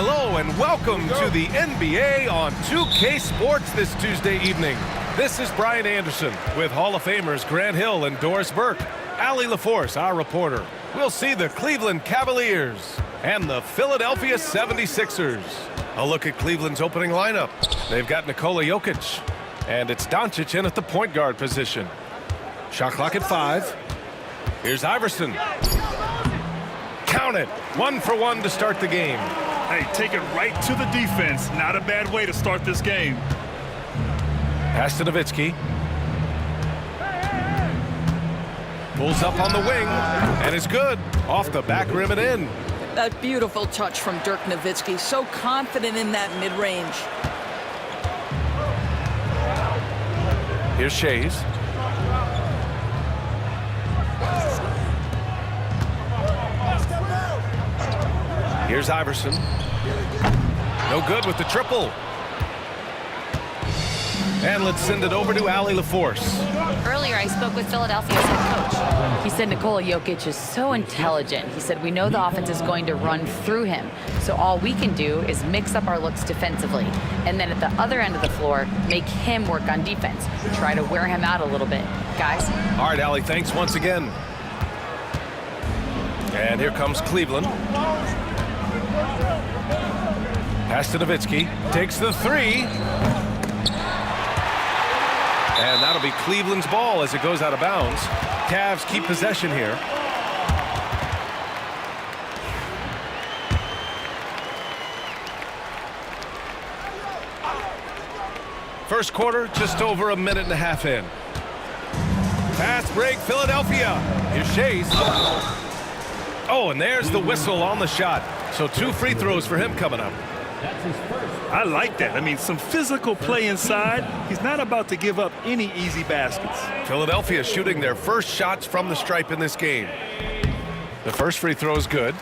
Hello and welcome to the NBA on 2K Sports this Tuesday evening. This is Brian Anderson with Hall of Famers Grant Hill and Doris Burke. Allie LaForce, our reporter. We'll see the Cleveland Cavaliers and the Philadelphia 76ers. A look at Cleveland's opening lineup. They've got Nikola Jokic, and it's Doncic in at the point guard position. Shot clock at 5. Here's Iverson. Count it. 1 for 1 to start the game. Hey, take it right to the defense. Not a bad way to start this game. Pass to Nowitzki. Pulls up on the wing, and is good. Off the back rim and in. That beautiful touch from Dirk Nowitzki. So confident in that mid-range. Here's Shays. Here's Iverson. No good with the triple. And let's send it over to Allie LaForce. Earlier, I spoke with Philadelphia's head coach. He said Nikola Jokic is so intelligent. He said, we know the offense is going to run through him. So all we can do is mix up our looks defensively. And then at the other end of the floor, make him work on defense. Try to wear him out a little bit. Guys? All right, Allie, thanks once again. And here comes Cleveland. Pass to Nowitzki. Takes the 3. And that'll be Cleveland's ball as it goes out of bounds. Cavs keep possession here. First quarter, just over a minute and a half in. Fast break, Philadelphia. Here's Shays. Oh, and there's the whistle on the shot. So 2 free throws for him coming up. I like that. I mean, some physical play inside. He's not about to give up any easy baskets. Philadelphia shooting their first shots from the stripe in this game. The first free throw is good.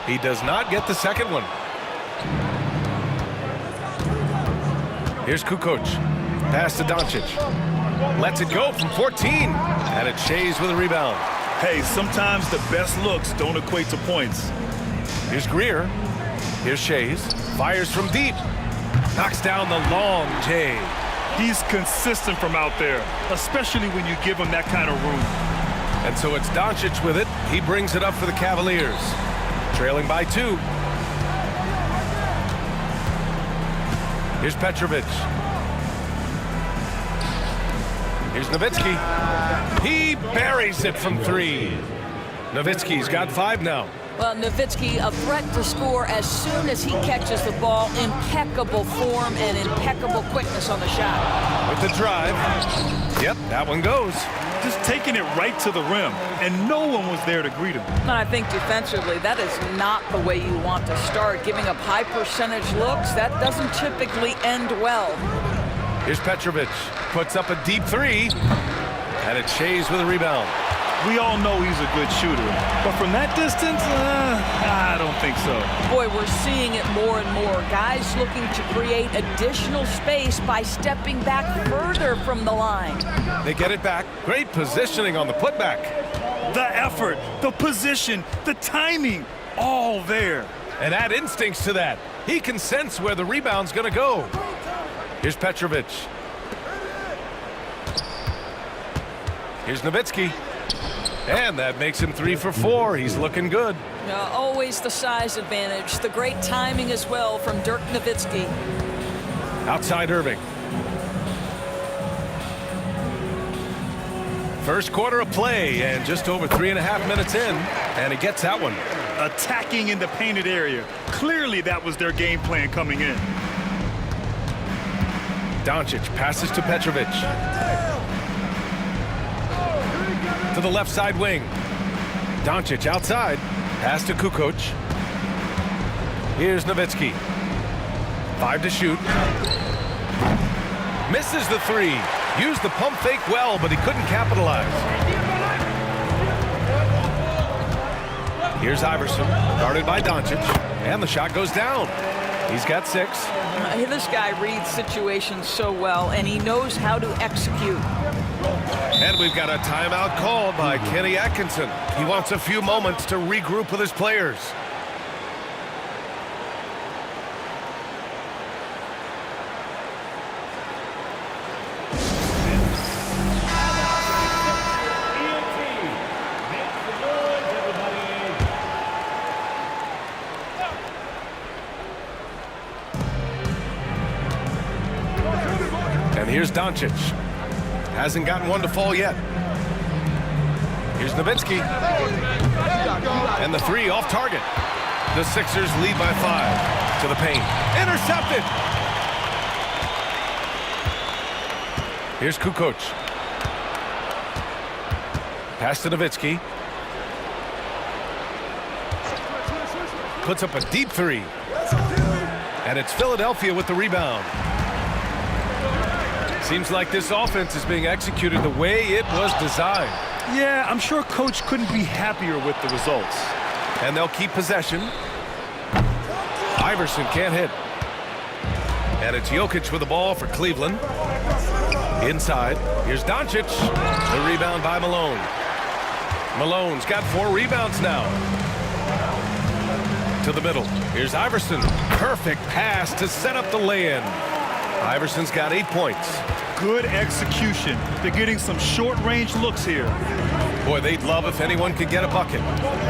He does not get the second one. Here's Kukoc. Pass to Doncic. Lets it go from 14. And it's Shays with a rebound. Hey, sometimes the best looks don't equate to points. Here's Greer. Here's Shays. Fires from deep. Knocks down the long J. He's consistent from out there, especially when you give him that kind of room. And so it's Doncic with it. He brings it up for the Cavaliers. Trailing by 2. Here's Petrovic. Here's Nowitzki. He buries it from 3. Nowitzki's got 5 now. Well, Nowitzki, a threat to score as soon as he catches the ball. Impeccable form and impeccable quickness on the shot. With the drive. Yep, that one goes. Just taking it right to the rim, and no one was there to greet him. And I think defensively, that is not the way you want to start. Giving up high percentage looks, that doesn't typically end well. Here's Petrovic. Puts up a deep 3. And it's Shays with a rebound. We all know he's a good shooter, but from that distance, I don't think so. Boy, we're seeing it more and more. Guys looking to create additional space by stepping back further from the line. They get it back. Great positioning on the putback. The effort, the position, the timing, all there. And add instincts to that. He can sense where the rebound's going to go. Here's Petrovic. Here's Nowitzki. And that makes him 3 for 4. He's looking good. Always the size advantage. The great timing as well from Dirk Nowitzki. Outside Irving. First quarter of play and just over 3.5 minutes in. And he gets that one. Attacking in the painted area. Clearly that was their game plan coming in. Doncic passes to Petrovic. To the left side wing. Doncic outside. Pass to Kukoc. Here's Nowitzki. 5 to shoot. Misses the 3. Used the pump fake well, but he couldn't capitalize. Here's Iverson, guarded by Doncic, and the shot goes down. He's got 6. This guy reads situations so well, and he knows how to execute. And we've got a timeout called by Kenny Atkinson. He wants a few moments to regroup with his players. And here's Doncic. Hasn't gotten one to fall yet. Here's Nowitzki. And the 3 off target. The Sixers lead by 5. To the paint. Intercepted. Here's Kukoc. Pass to Nowitzki. Puts up a deep 3. And it's Philadelphia with the rebound. Seems like this offense is being executed the way it was designed. Yeah, I'm sure Coach couldn't be happier with the results. And they'll keep possession. Iverson can't hit. And it's Jokic with the ball for Cleveland. Inside, here's Doncic. The rebound by Malone. Malone's got 4 rebounds now. To the middle, here's Iverson. Perfect pass to set up the lay-in. Iverson's got 8 points. Good execution. They're getting some short-range looks here. Boy, they'd love if anyone could get a bucket.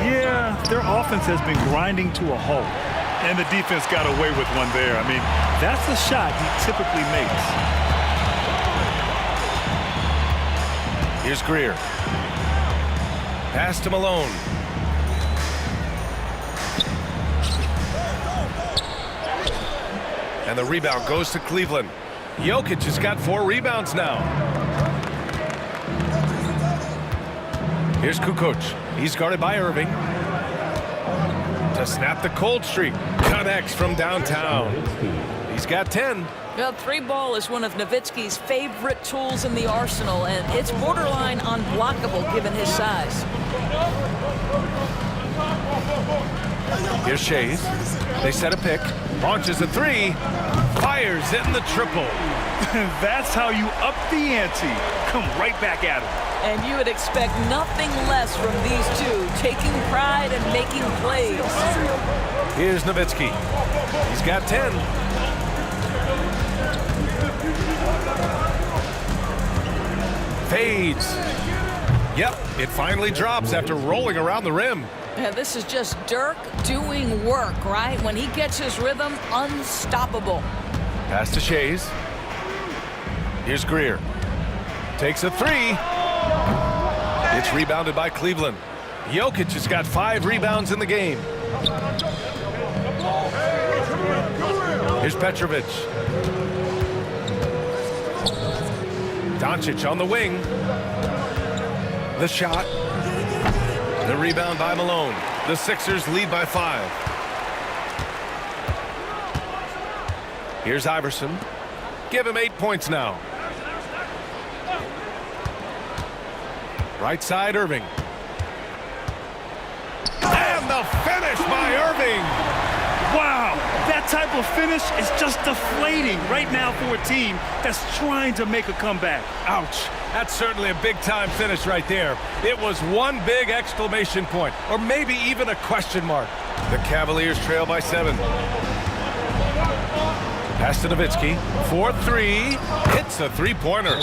Yeah, their offense has been grinding to a halt. And the defense got away with one there. I mean, that's the shot he typically makes. Here's Greer. Pass to Malone. And the rebound goes to Cleveland. Jokic has got 4 rebounds now. Here's Kukoc. He's guarded by Irving. To snap the cold streak. Connects from downtown. He's got 10. Well, 3-ball is one of Nowitzki's favorite tools in the arsenal, and it's borderline unblockable given his size. Here's Shays. They set a pick. Launches a 3. Fires in the triple. That's how you up the ante. Come right back at him. And you would expect nothing less from these two, taking pride and making plays. Here's Nowitzki. He's got 10. Fades. Yep, it finally drops after rolling around the rim. Yeah, this is just Dirk doing work, right? When he gets his rhythm, unstoppable. Pass to Shays. Here's Greer. Takes a 3. It's rebounded by Cleveland. Jokic has got 5 rebounds in the game. Here's Petrovic. Doncic on the wing. The shot. The rebound by Malone. The Sixers lead by 5. Here's Iverson. Give him 8 points now. Right side, Irving. And the finish by Irving. Wow, that type of finish is just deflating right now for a team that's trying to make a comeback. Ouch. That's certainly a big-time finish right there. It was one big exclamation point, or maybe even a question mark. The Cavaliers trail by 7. Pass to Nowitzki. 4-3. Hits a 3-pointer.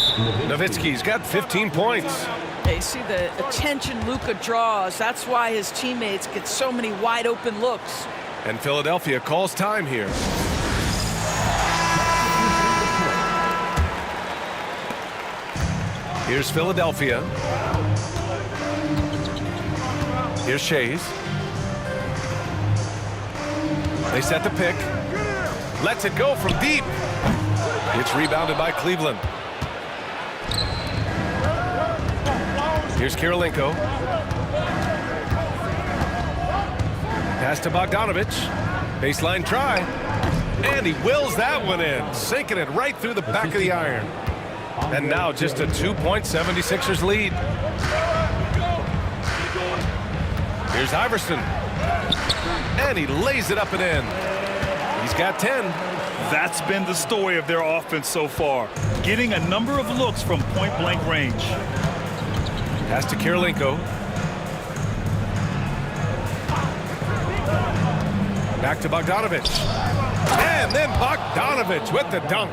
Nowitzki's got 15 points. They see the attention Luka draws. That's why his teammates get so many wide-open looks. And Philadelphia calls time here. Here's Philadelphia. Here's Shays. They set the pick. Lets it go from deep. It's rebounded by Cleveland. Here's Kirilenko. Pass to Bogdanovic. Baseline try. And he wills that one in, sinking it right through the back of the iron. And now just a 2-point 76ers lead. Here's Iverson. And he lays it up and in. He's got 10. That's been the story of their offense so far, getting a number of looks from point-blank range. Pass to Kirilenko. Back to Bogdanovic. And then Bogdanovic with the dunk.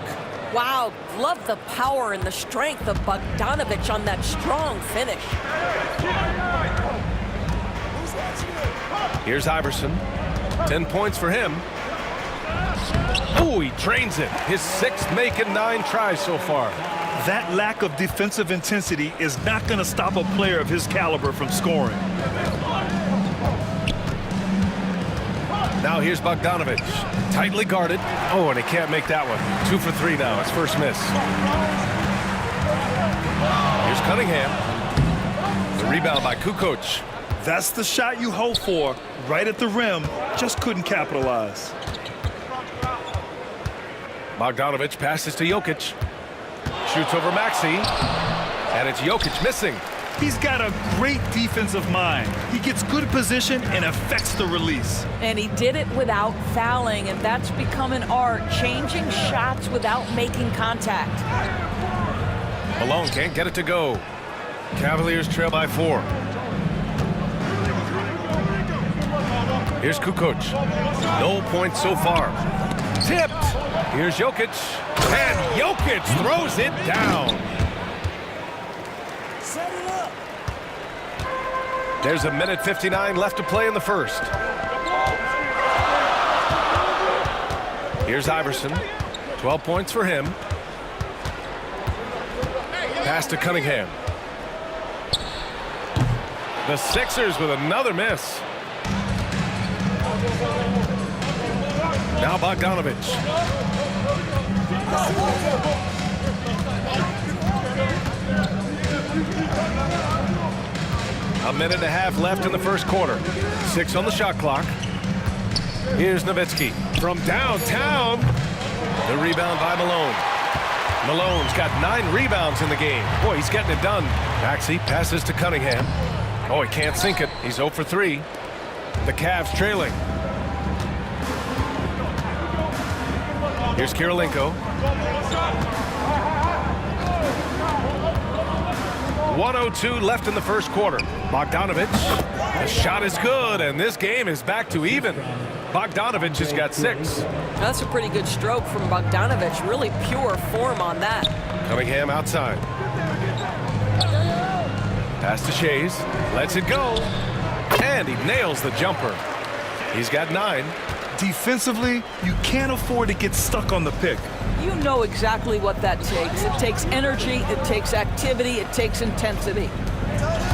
Wow, love the power and the strength of Bogdanovic on that strong finish. Here's Iverson. 10 points for him. Oh, he drains it. His 6th make in 9 tries so far. That lack of defensive intensity is not going to stop a player of his caliber from scoring. Now here's Bogdanovic. Tightly guarded. Oh, and he can't make that one. 2 for 3 now. His first miss. Here's Cunningham. The rebound by Kukoc. That's the shot you hope for. Right at the rim. Just couldn't capitalize. Bogdanovic passes to Jokic. Shoots over Maxey. And it's Jokic missing. He's got a great defensive mind. He gets good position and affects the release. And he did it without fouling, and that's become an art, changing shots without making contact. Malone can't get it to go. Cavaliers trail by 4. Here's Kukoc. No points so far. Tipped. Here's Jokic. And Jokic throws it down. There's a minute 59 left to play in the first. Here's Iverson. 12 points for him. Pass to Cunningham. The Sixers with another miss. Now Bogdanovic. A minute and a half left in the first quarter. 6 on the shot clock. Here's Nowitzki from downtown. The rebound by Malone. Malone's got 9 rebounds in the game. Boy, he's getting it done. Maxey passes to Cunningham. Oh, he can't sink it. He's 0 for 3. The Cavs trailing. Here's Kirilenko. 1:02 left in the first quarter. Bogdanovic. The shot is good, and this game is back to even. Bogdanovic has got 6. That's a pretty good stroke from Bogdanovic. Really pure form on that. Cunningham outside. Pass to Shays. Lets it go. And he nails the jumper. He's got 9. Defensively, you can't afford to get stuck on the pick. You know exactly what that takes. It takes energy, it takes activity, it takes intensity.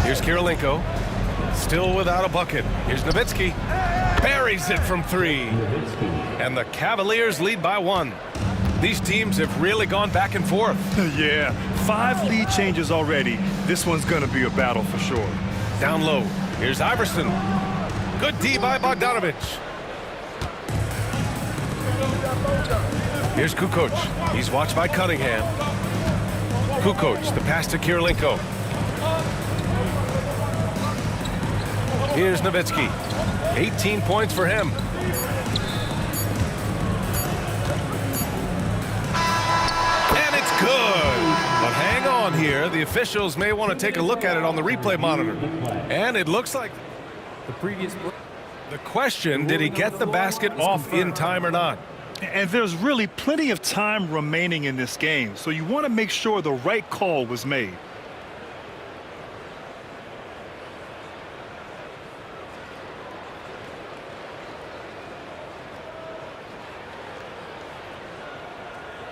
Here's Kirilenko. Still without a bucket. Here's Nowitzki. Buries it from 3. And the Cavaliers lead by 1. These teams have really gone back and forth. Yeah, 5 lead changes already. This one's going to be a battle for sure. Down low. Here's Iverson. Good D by Bogdanovic. Here's Kukoc. He's watched by Cunningham. Kukoc, the pass to Kirilenko. Here's Nowitzki. 18 points for him. And it's good. But hang on here. The officials may want to take a look at it on the replay monitor. And it looks like The previous. the question, did he get the basket off in time or not? And there's really plenty of time remaining in this game, so you want to make sure the right call was made.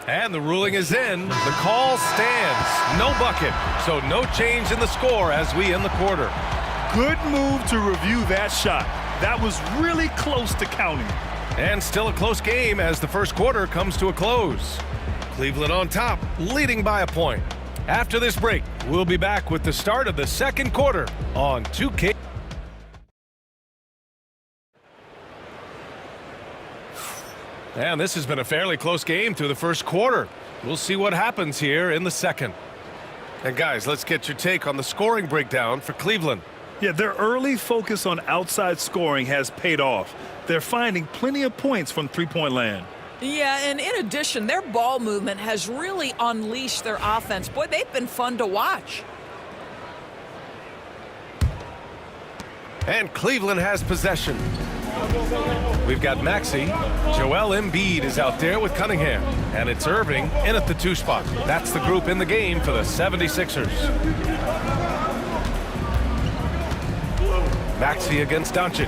And the ruling is in. The call stands. No bucket. So no change in the score as we end the quarter. Good move to review that shot. That was really close to counting. And still a close game as the first quarter comes to a close. Cleveland on top, leading by a point. After this break, we'll be back with the start of the second quarter on 2K. And this has been a fairly close game through the first quarter. We'll see what happens here in the second. And guys, let's get your take on the scoring breakdown for Cleveland. Yeah, their early focus on outside scoring has paid off. They're finding plenty of points from three-point land. Yeah, and in addition, their ball movement has really unleashed their offense. Boy, they've been fun to watch. And Cleveland has possession. We've got Maxey. Joel Embiid is out there with Cunningham. And it's Irving in at the 2 spot. That's the group in the game for the 76ers. Maxey against Doncic.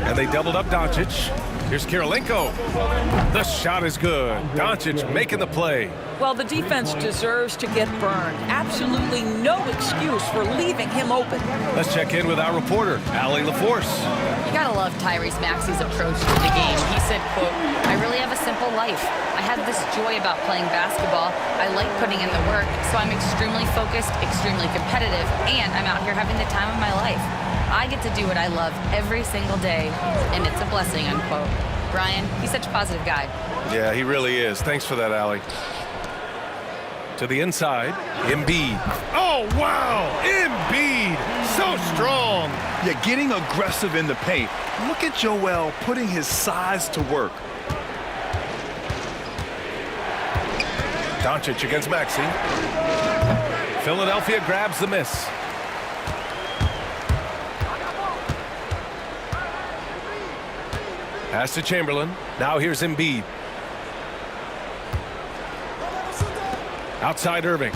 And they doubled up Doncic. Here's Kirilenko. The shot is good. Doncic making the play. Well, the defense deserves to get burned. Absolutely no excuse for leaving him open. Let's check in with our reporter, Allie LaForce. You gotta love Tyrese Maxey's approach to the game. He said, quote, "I really have a simple life. I have this joy about playing basketball. I like putting in the work, so I'm extremely focused, extremely competitive, and I'm out here having the time of my life. I get to do what I love every single day, and it's a blessing," unquote. Brian, he's such a positive guy. Yeah, he really is. Thanks for that, Allie. To the inside, Embiid. Oh, wow! Embiid! So strong! Yeah, getting aggressive in the paint. Look at Joel putting his size to work. Doncic against Maxey. Philadelphia grabs the miss. Pass to Chamberlain. Now here's Embiid. Outside Irving.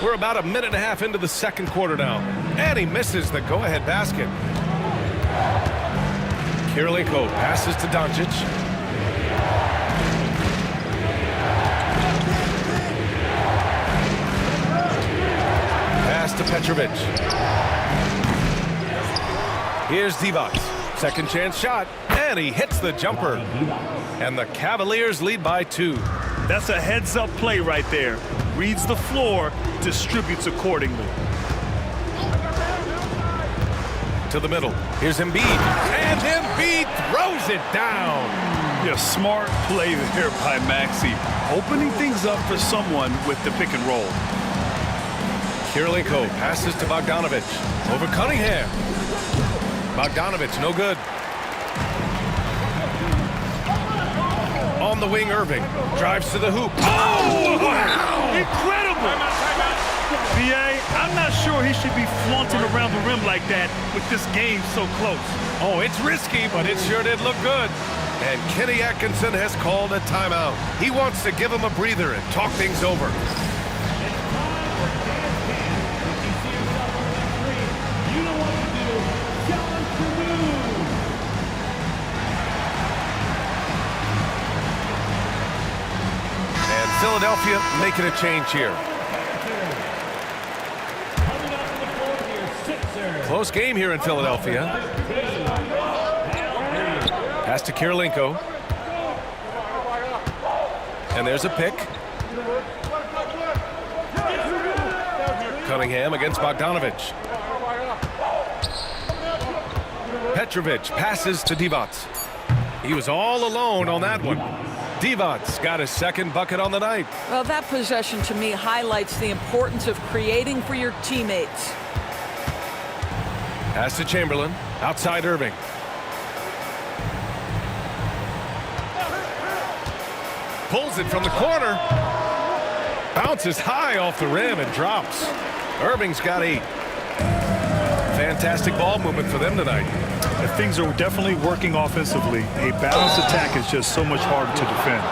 We're about a minute and a half into the second quarter now. And he misses the go-ahead basket. Kirilenko passes to Doncic. Pass to Petrovic. Here's Divac. Second chance shot. And he hits the jumper. And the Cavaliers lead by 2. That's a heads-up play right there. Reads the floor, distributes accordingly. To the middle. Here's Embiid. And Embiid throws it down. Yeah, smart play there by Maxey. Opening things up for someone with the pick and roll. Kirilenko passes to Bogdanovic. Over Cunningham. Bogdanovic, no good. On the wing, Irving. Drives to the hoop. Oh, wow! Incredible! B.A., I'm not sure he should be flaunting around the rim like that with this game so close. Oh, it's risky, but it sure did look good. And Kenny Atkinson has called a timeout. He wants to give him a breather and talk things over. Philadelphia making a change here. Close game here in Philadelphia. Pass to Kirilenko. And there's a pick. Cunningham against Bogdanovic. Petrovic passes to Divac. He was all alone on that one. Divac's got his second bucket on the night. Well, that possession to me highlights the importance of creating for your teammates. Pass to Chamberlain. Outside Irving. Pulls it from the corner. Bounces high off the rim and drops. Irving's got 8. Fantastic ball movement for them tonight. Things are definitely working offensively. A balanced attack is just so much harder to defend.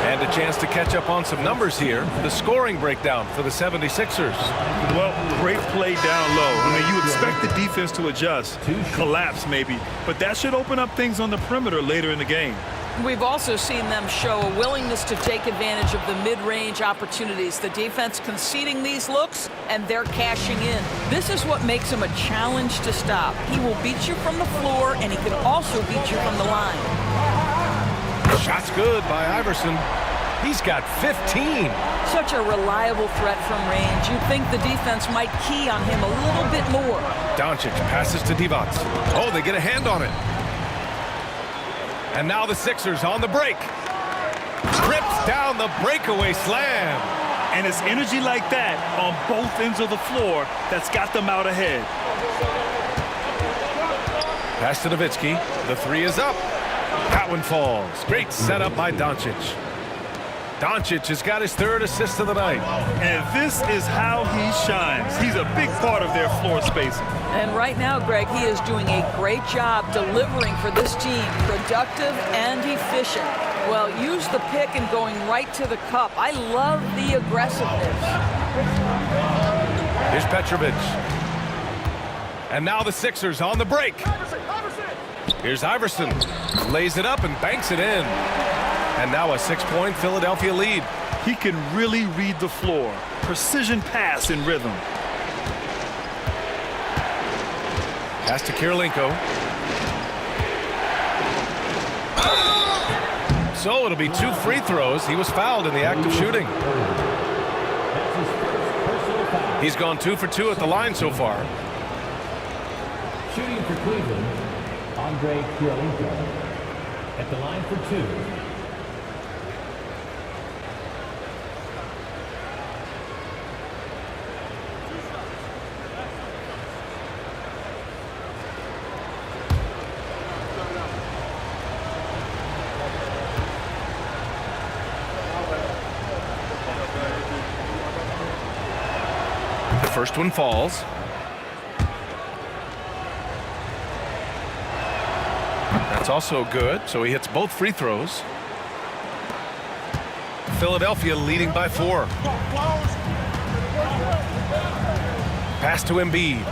And a chance to catch up on some numbers here. The scoring breakdown for the 76ers. Well, great play down low. I mean, you expect the defense to adjust, collapse maybe, but that should open up things on the perimeter later in the game. We've also seen them show a willingness to take advantage of the mid-range opportunities. The defense conceding these looks, and they're cashing in. This is what makes him a challenge to stop. He will beat you from the floor, and he can also beat you from the line. Shot's good by Iverson. He's got 15. Such a reliable threat from range. You'd think the defense might key on him a little bit more. Doncic passes to Divac. Oh, they get a hand on it. And now the Sixers on the break. Trips down the breakaway slam. And it's energy like that on both ends of the floor that's got them out ahead. Pass to Nowitzki. The three is up. That one falls. Great setup by Doncic. Doncic has got his third assist of the night. And this is how he shines. He's a big part of their floor spacing. And right now, Greg, he is doing a great job delivering for this team. Productive and efficient. Well, use the pick and going right to the cup. I love the aggressiveness. Here's Petrovic. And now the Sixers on the break. Here's Iverson. Lays it up and banks it in. And now a 6-point Philadelphia lead. He can really read the floor. Precision pass in rhythm. Pass to Kirilenko. So it'll be 2 free throws. He was fouled in the act of shooting. He's gone 2 for 2 at the line so far. Shooting for Cleveland, Andre Kirilenko at the line for 2. First one falls. That's also good, so he hits both free throws. Philadelphia leading by 4. Pass to Embiid.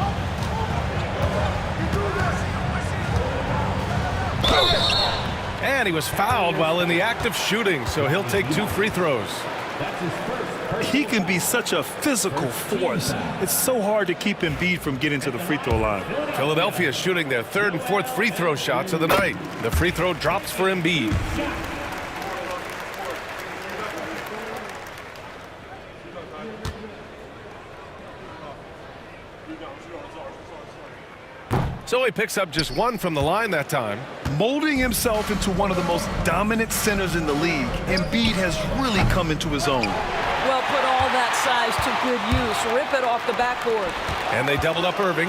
And he was fouled while in the act of shooting, so he'll take 2 free throws. He can be such a physical force. It's so hard to keep Embiid from getting to the free throw line. Philadelphia is shooting their 3rd and 4th free throw shots of the night. The free throw drops for Embiid. So he picks up just 1 from the line that time. Molding himself into one of the most dominant centers in the league, Embiid has really come into his own. Well, put all that size to good use. Rip it off the backboard. And they doubled up Irving.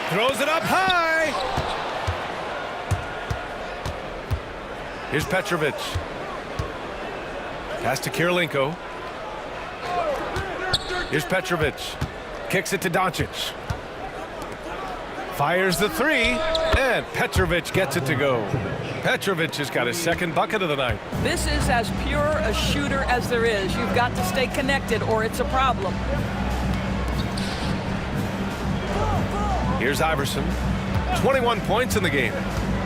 Throws it up high. Here's Petrovic. Pass to Kirilenko. Here's Petrovic. Kicks it to Doncic. Fires the 3, and Petrovic gets it to go. Petrovic has got his 2nd bucket of the night. This is as pure a shooter as there is. You've got to stay connected or it's a problem. Here's Iverson. 21 points in the game.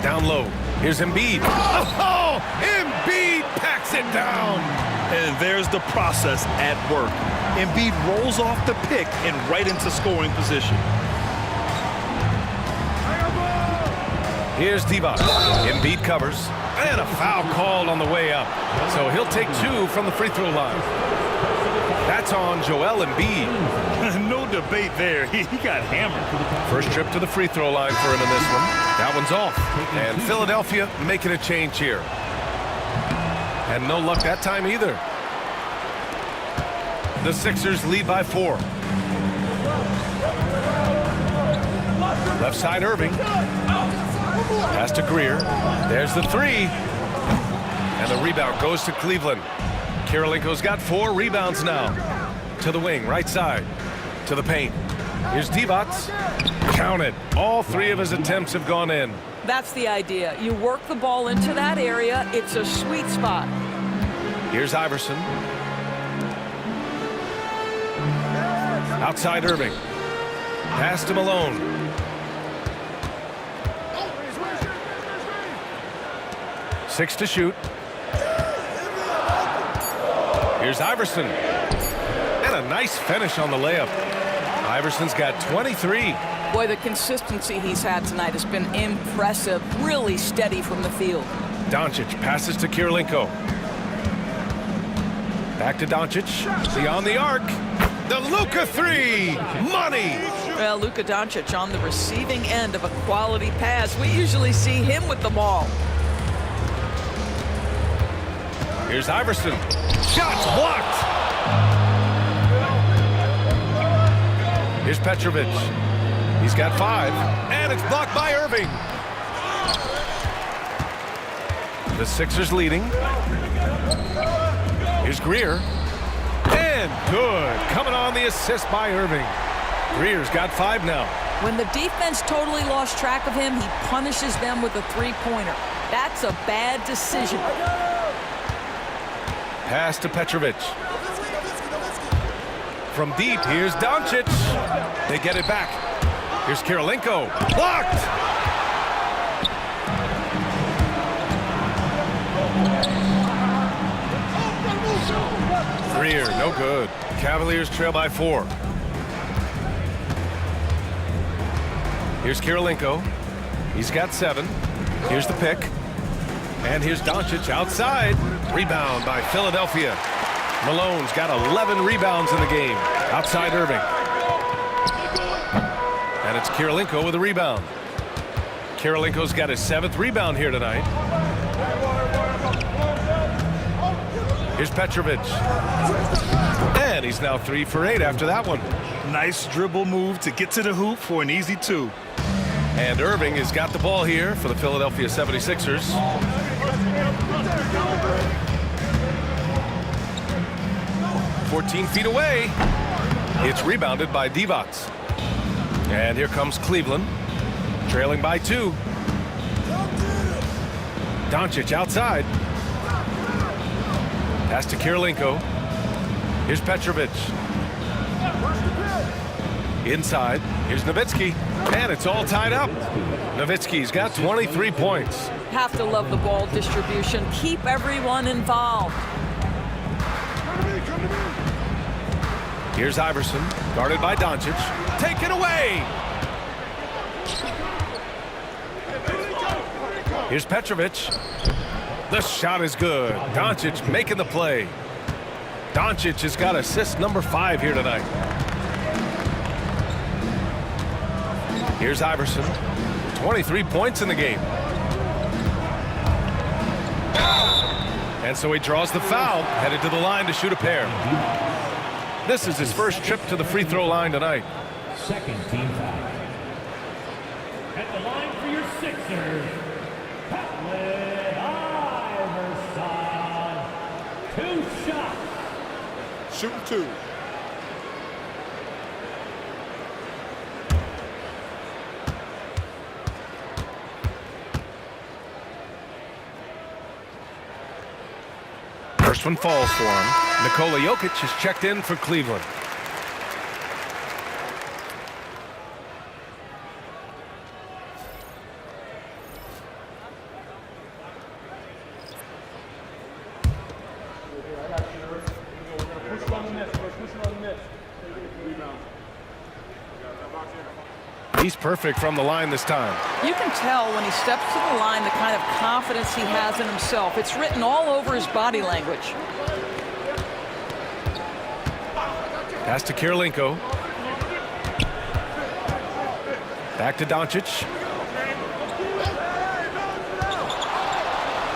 Down low. Here's Embiid. Oh, Embiid packs it down. And there's the process at work. Embiid rolls off the pick and right into scoring position. Here's Divac. Embiid covers. And a foul called on the way up. So he'll take 2 from the free throw line. That's on Joel Embiid. No debate there. He got hammered. First trip to the free throw line for him in this one. That one's off. And Philadelphia making a change here. And no luck that time either. The Sixers lead by 4. Left side Irving. Pass to Greer. There's the 3. And the rebound goes to Cleveland. Kirilenko's got 4 rebounds now. To the wing, right side. To the paint. Here's Divac. Counted. All 3 of his attempts have gone in. That's the idea. You work the ball into that area. It's a sweet spot. Here's Iverson. Outside Irving. Pass to Malone. Six to shoot. Here's Iverson. And a nice finish on the layup. Iverson's got 23. Boy, the consistency he's had tonight has been impressive. Really steady from the field. Doncic passes to Kirilenko. Back to Doncic. Beyond the arc. The Luka 3. Money. Well, Luka Doncic on the receiving end of a quality pass. We usually see him with the ball. Here's Iverson. Shots blocked. Here's Petrovic. He's got 5, and it's blocked by Irving. The Sixers leading. Here's Greer. And good. Coming on the assist by Irving. Greer's got 5 now. When the defense totally lost track of him, he punishes them with a three-pointer. That's a bad decision. Pass to Petrovic. From deep, here's Doncic. They get it back. Here's Kirilenko. Blocked! Greer, no good. Cavaliers trail by 4. Here's Kirilenko. He's got 7. Here's the pick. And here's Doncic outside. Rebound by Philadelphia. Malone's got 11 rebounds in the game. Outside Irving. And it's Kirilenko with a rebound. Kirilenko's got his 7th rebound here tonight. Here's Petrovic. And he's now 3 for 8 after that one. Nice dribble move to get to the hoop for an easy 2. And Irving has got the ball here for the Philadelphia 76ers. "14 feet away." It's rebounded by Divac. And here comes Cleveland, trailing by 2. Doncic outside. Pass to Kirilenko. Here's Petrovic. Inside. Here's Nowitzki. And it's all tied up. Nowitzki's got 23 points. Have to love the ball distribution. Keep everyone involved. Here's Iverson, guarded by Doncic. Taken away! Here's Petrovic. The shot is good. Doncic making the play. Doncic has got assist number 5 here tonight. Here's Iverson. 23 points in the game. And so he draws the foul, headed to the line to shoot a pair. This is his first trip to the free throw line tonight. Second team foul. At the line for your Sixers, Iverson. 2 shots. Shooting 2. First one falls for him. Nikola Jokic has checked in for Cleveland. He's perfect from the line this time. You can tell when he steps to the line the kind of confidence he has in himself. It's written all over his body language. Pass to Kirilenko. Back to Doncic.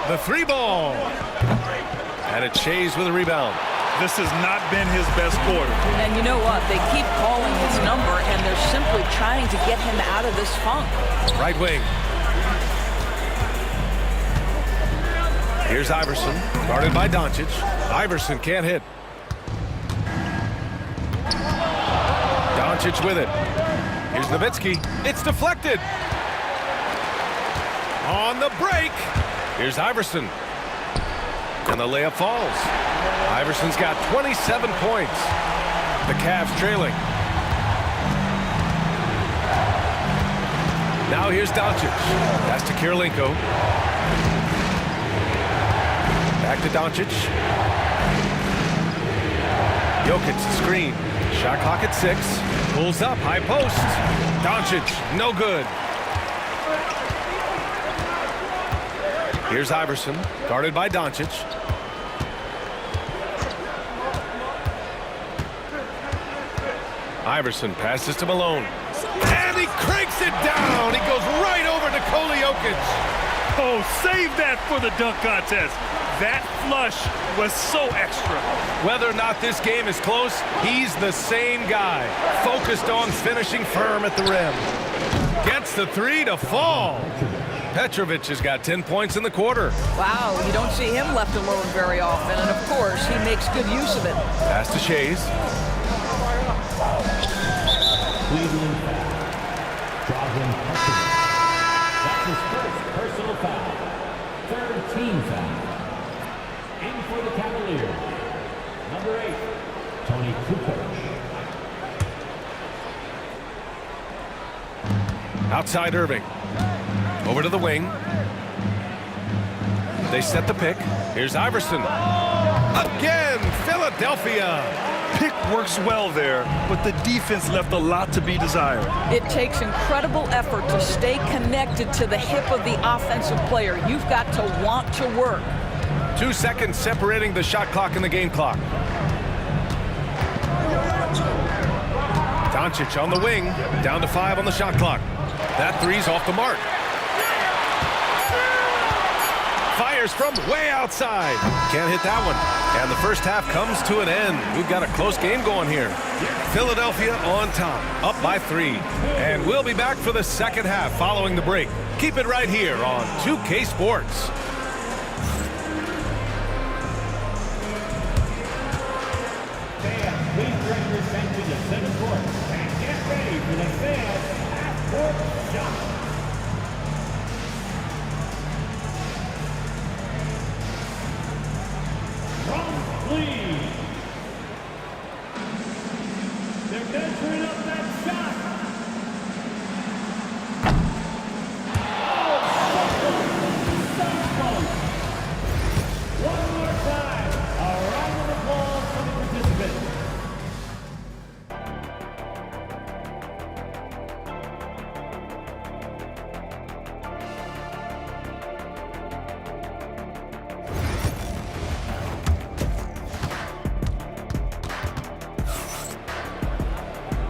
The 3 ball. And it's Shays with a rebound. This has not been his best quarter. And you know what? They keep calling his number, and they're simply trying to get him out of this funk. Right wing. Here's Iverson, guarded by Doncic. Iverson can't hit. Doncic with it. Here's Nowitzki. It's deflected. On the break. Here's Iverson. And the layup falls. Iverson's got 27 points. The Cavs trailing. Now here's Doncic. Pass to Kirilenko. Back to Doncic. Jokic screen. Shot clock at 6. Pulls up, high post. Doncic, no good. Here's Iverson, guarded by Doncic. Iverson passes to Malone. And he cranks it down. He goes right over Nikola Jokic. Oh, save that for the dunk contest. That flush was so extra. Whether or not this game is close, he's the same guy, focused on finishing firm at the rim. Gets the three to fall. Petrovic has got 10 points in the quarter. Wow, you don't see him left alone very often, and of course, he makes good use of it. Pass to Shays. Cleveland foul. Dragan Petrovic. That's his first personal foul. Third team foul. In for the Cavaliers. Number 8, Tony Kukoc. Outside Irving. Over to the wing. They set the pick. Here's Iverson. Again, Philadelphia. Pick works well there, but the defense left a lot to be desired. It takes incredible effort to stay connected to the hip of the offensive player. You've got to want to work. 2 seconds separating the shot clock and the game clock. Doncic on the wing, down to 5 on the shot clock. That three's off the mark. Fires from way outside. Can't hit that one. And the first half comes to an end. We've got a close game going here. Philadelphia on top, up by 3. And we'll be back for the second half following the break. Keep it right here on 2K Sports. Fans, please bring your attention to center court and get ready for the fans half-court shot. Please. They're measuring up that shot. One more time. A round of applause for the participants.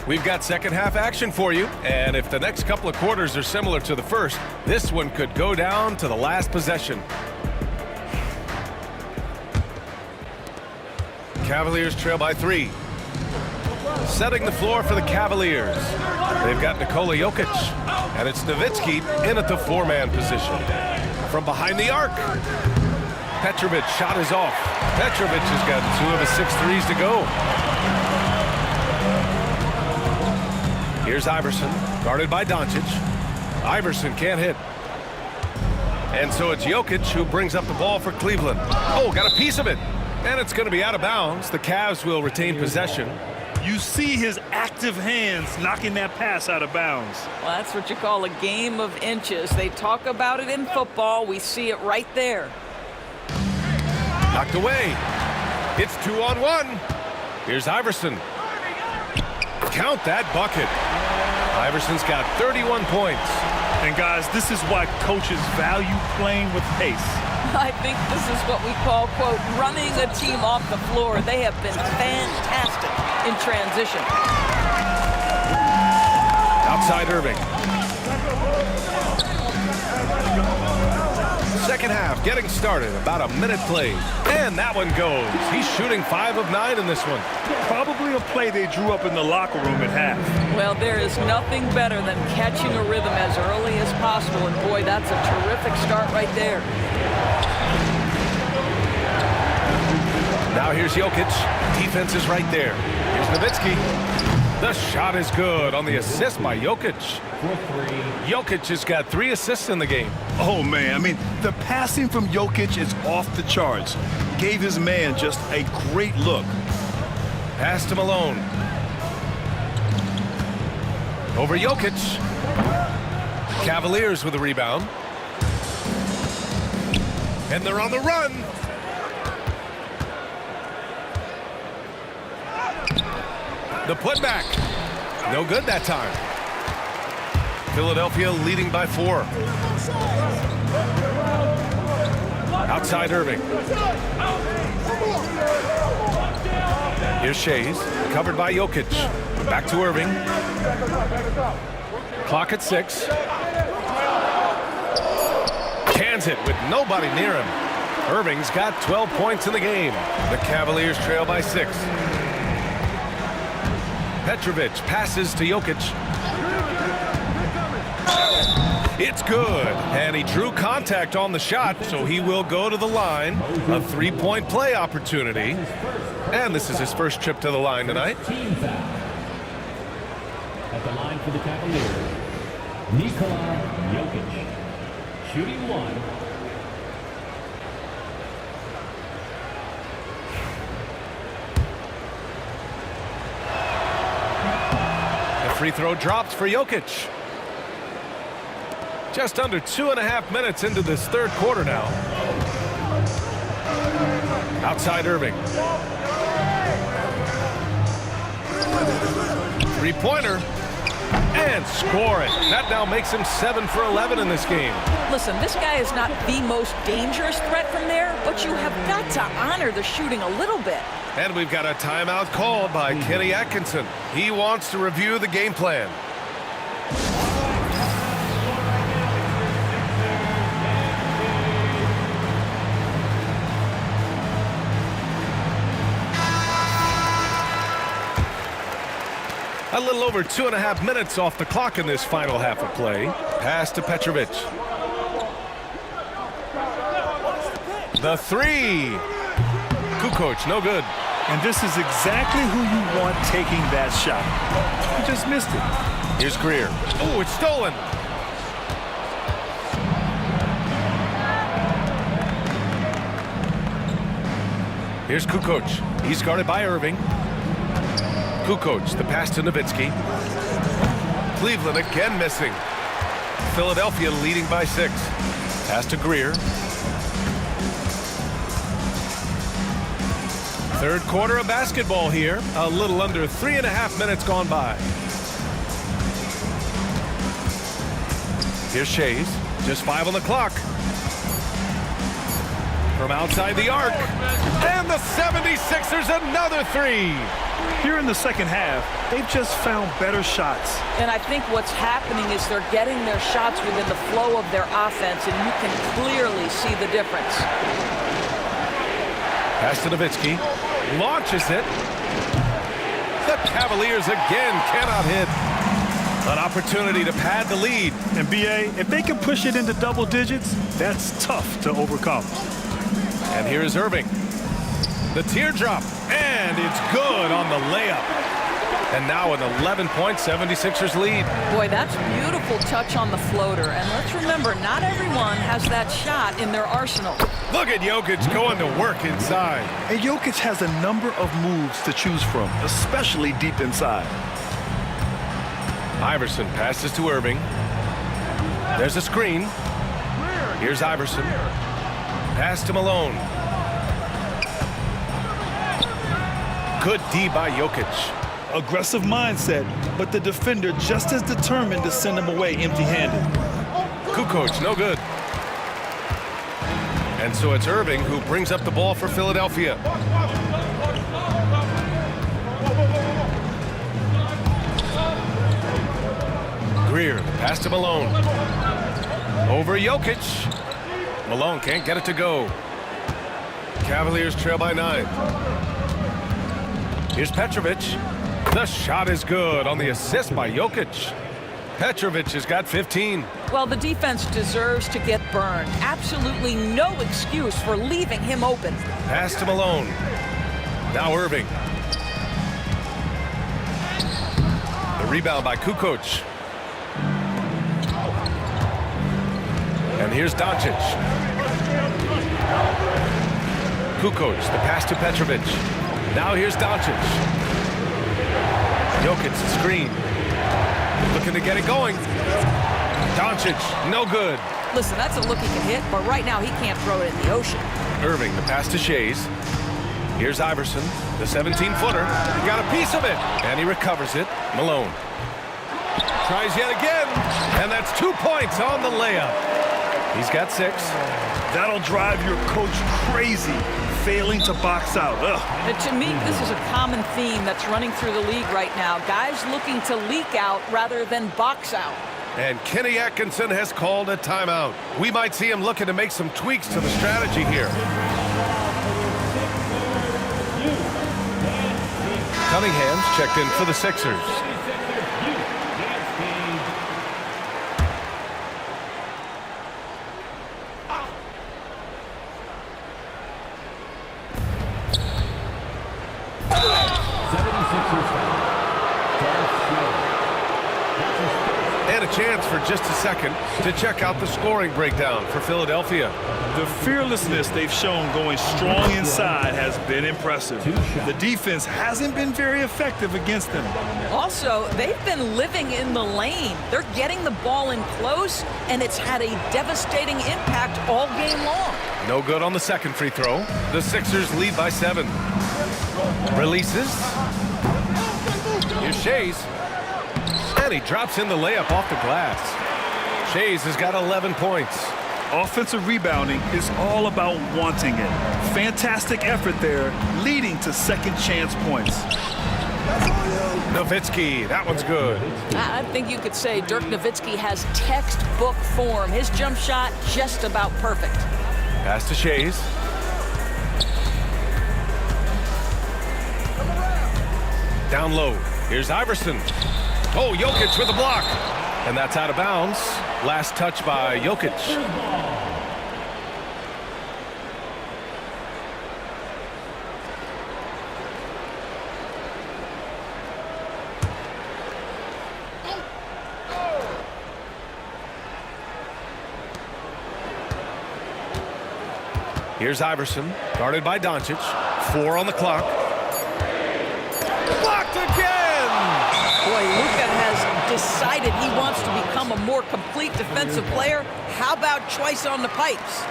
We've got second half action for you, and if the next couple of quarters are similar to the first, this one could go down to the last possession. Cavaliers trail by 3. Setting the floor for the Cavaliers. They've got Nikola Jokic, and it's Nowitzki in at the 4-man position. From behind the arc, Petrovic shot is off. Petrovic has got 2 of his 6 threes to go. Here's Iverson, guarded by Doncic. Iverson can't hit. And so it's Jokic who brings up the ball for Cleveland. Oh, got a piece of it. And it's going to be out of bounds. The Cavs will retain possession. You see his active hands knocking that pass out of bounds. Well, that's what you call a game of inches. They talk about it in football. We see it right there. Knocked away. It's 2-on-1. Here's Iverson. Count that bucket. Iverson's got 31 points. And guys, this is why coaches value playing with pace. I think this is what we call, quote, running a team off the floor. They have been fantastic in transition. Outside Irving. Second half getting started, about a minute played. And that one goes. He's shooting 5 of 9 in this one. Probably a play they drew up in the locker room at half. Well, there is nothing better than catching a rhythm as early as possible. And boy, that's a terrific start right there. Now here's Jokic. Defense is right there. Here's Nowitzki. The shot is good on the assist by Jokic. Jokic has got 3 assists in the game. Oh, man. I mean, the passing from Jokic is off the charts. Gave his man just a great look. Pass to Malone. Over Jokic. Cavaliers with a rebound. And they're on the run. The putback. No good that time. Philadelphia leading by 4. Outside Irving. Here's Shays, covered by Jokic. Back to Irving. Clock at 6. Cans it with nobody near him. Irving's got 12 points in the game. The Cavaliers trail by 6. Petrovic passes to Jokic. It's good, and he drew contact on the shot, so he will go to the line. A 3-point play opportunity, and this is his first trip to the line tonight. Team foul. At the line for the Cavaliers, Nikola Jokic. Shooting 1. The free throw drops for Jokic. Just under 2.5 minutes into this third quarter now. Outside Irving. Three-pointer. And score it. That now makes him 7 for 11 in this game. Listen, this guy is not the most dangerous threat from there, but you have got to honor the shooting a little bit. And we've got a timeout called by Kenny Atkinson. He wants to review the game plan. A little over 2.5 minutes off the clock in this final half of play. Pass to Petrovic. The three. Kukoc, no good. And this is exactly who you want taking that shot. He just missed it. Here's Greer. Oh, it's stolen. Here's Kukoc. He's guarded by Irving. Kukoc, the pass to Nowitzki. Cleveland again missing. Philadelphia leading by 6. Pass to Greer. Third quarter of basketball here. A little under 3.5 minutes gone by. Here's Shays. Just 5 on the clock. From outside the arc. And the 76ers another 3. Here in the second half, they've just found better shots. And I think what's happening is they're getting their shots within the flow of their offense, and you can clearly see the difference. Pass to Nowitzki. Launches it. The Cavaliers again cannot hit. An opportunity to pad the lead. And B.A., if they can push it into double digits, that's tough to overcome. And here is Irving. The teardrop. And it's good on the layup. And now an 11-point 76ers lead. Boy, that's a beautiful touch on the floater. And let's remember, not everyone has that shot in their arsenal. Look at Jokic going to work inside. And Jokic has a number of moves to choose from, especially deep inside. Iverson passes to Irving. There's a screen. Here's Iverson. Pass to Malone. Good D by Jokic. Aggressive mindset, but the defender just as determined to send him away empty-handed. Kukoc, no good. And so it's Irving who brings up the ball for Philadelphia. Greer, pass to Malone. Over Jokic. Malone can't get it to go. Cavaliers trail by 9. Here's Petrovic. The shot is good on the assist by Jokic. Petrovic has got 15. Well, the defense deserves to get burned. Absolutely no excuse for leaving him open. Pass to Malone. Now Irving. The rebound by Kukoc. And here's Doncic. Kukoc, the pass to Petrovic. Now here's Doncic. Jokic, screen. Looking to get it going. Doncic, no good. Listen, that's a look he can hit, but right now he can't throw it in the ocean. Irving, the pass to Shays. Here's Iverson, the 17-footer. He got a piece of it, and he recovers it. Malone. Tries yet again, and that's 2 points on the layup. He's got 6. That'll drive your coach crazy, failing to box out. Ugh. And to me, this is a common theme that's running through the league right now. Guys looking to leak out rather than box out. And Kenny Atkinson has called a timeout. We might see him looking to make some tweaks to the strategy here. Cunningham's checked in for the Sixers. And a chance for just a second to check out the scoring breakdown for Philadelphia. The fearlessness they've shown going strong inside has been impressive. The defense hasn't been very effective against them. Also, they've been living in the lane. They're getting the ball in close, and it's had a devastating impact all game long. No good on the second free throw. The Sixers lead by 7. Releases. Here's Shays. And he drops in the layup off the glass. Shays has got 11 points. Offensive rebounding is all about wanting it. Fantastic effort there, leading to second chance points. Nowitzki, that one's good. I think you could say Dirk Nowitzki has textbook form. His jump shot just about perfect. Pass to Shays. Down low. Here's Iverson. Oh, Jokic with a block. And that's out of bounds. Last touch by Jokic. Here's Iverson, guarded by Doncic. 4 on the clock. Blocked again! Boy, Luka has decided he wants to become a more complete defensive player. How about twice on the pipes?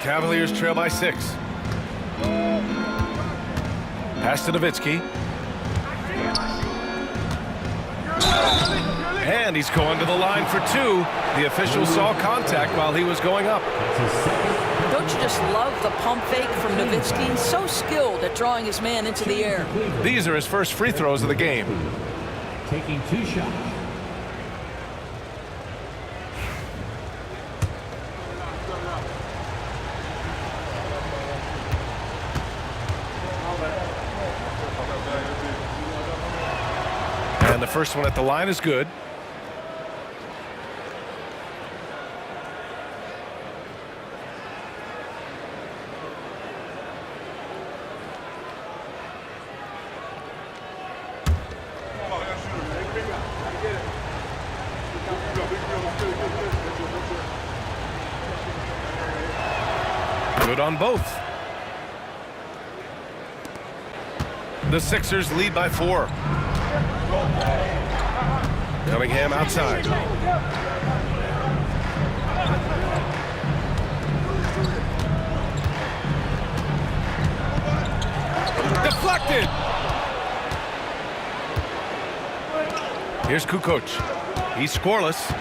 Cavaliers trail by 6. Pass to Nowitzki. And he's going to the line for 2. The official saw contact while he was going up. Don't you just love the pump fake from Nowitzki? So skilled at drawing his man into the air. These are his first free throws of the game. Taking 2 shots. And the first one at the line is good. Good on both. The Sixers lead by 4. Cunningham outside. Deflected. Here's Kukoc. He's scoreless.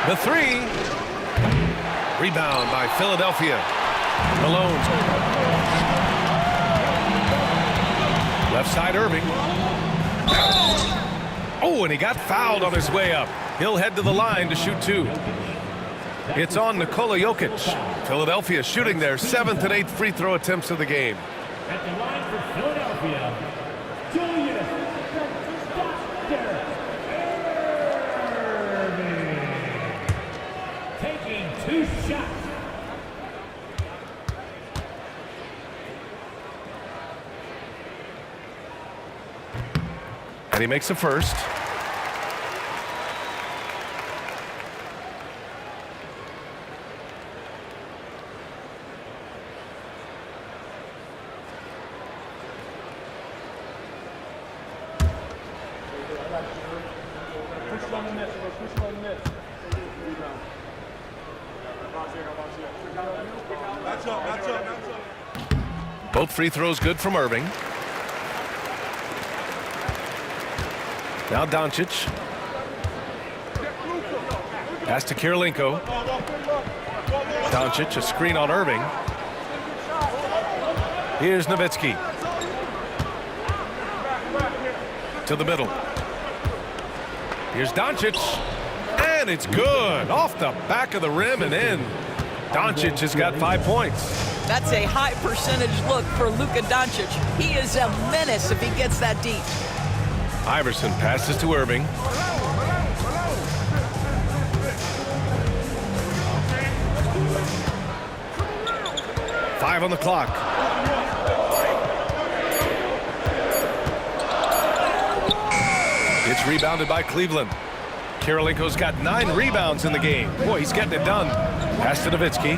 The 3. Rebound by Philadelphia. Malone. Left side, Irving. Oh, and he got fouled on his way up. He'll head to the line to shoot 2. It's on Nikola Jokic. Philadelphia shooting their 7th and 8th free throw attempts of the game. At the line for Philadelphia, Julius Irving. Taking 2 shots. And he makes a first. Both free throws good from Irving. Now Doncic. Pass to Kirilenko. Doncic, a screen on Irving. Here's Nowitzki. To the middle. Here's Doncic. And it's good. Off the back of the rim and in. Doncic has got 5 points. That's a high percentage look for Luka Doncic. He is a menace if he gets that deep. Iverson passes to Irving. Five on the clock. It's rebounded by Cleveland. Kirilenko's got 9 rebounds in the game. Boy, he's getting it done. Pass to Nowitzki.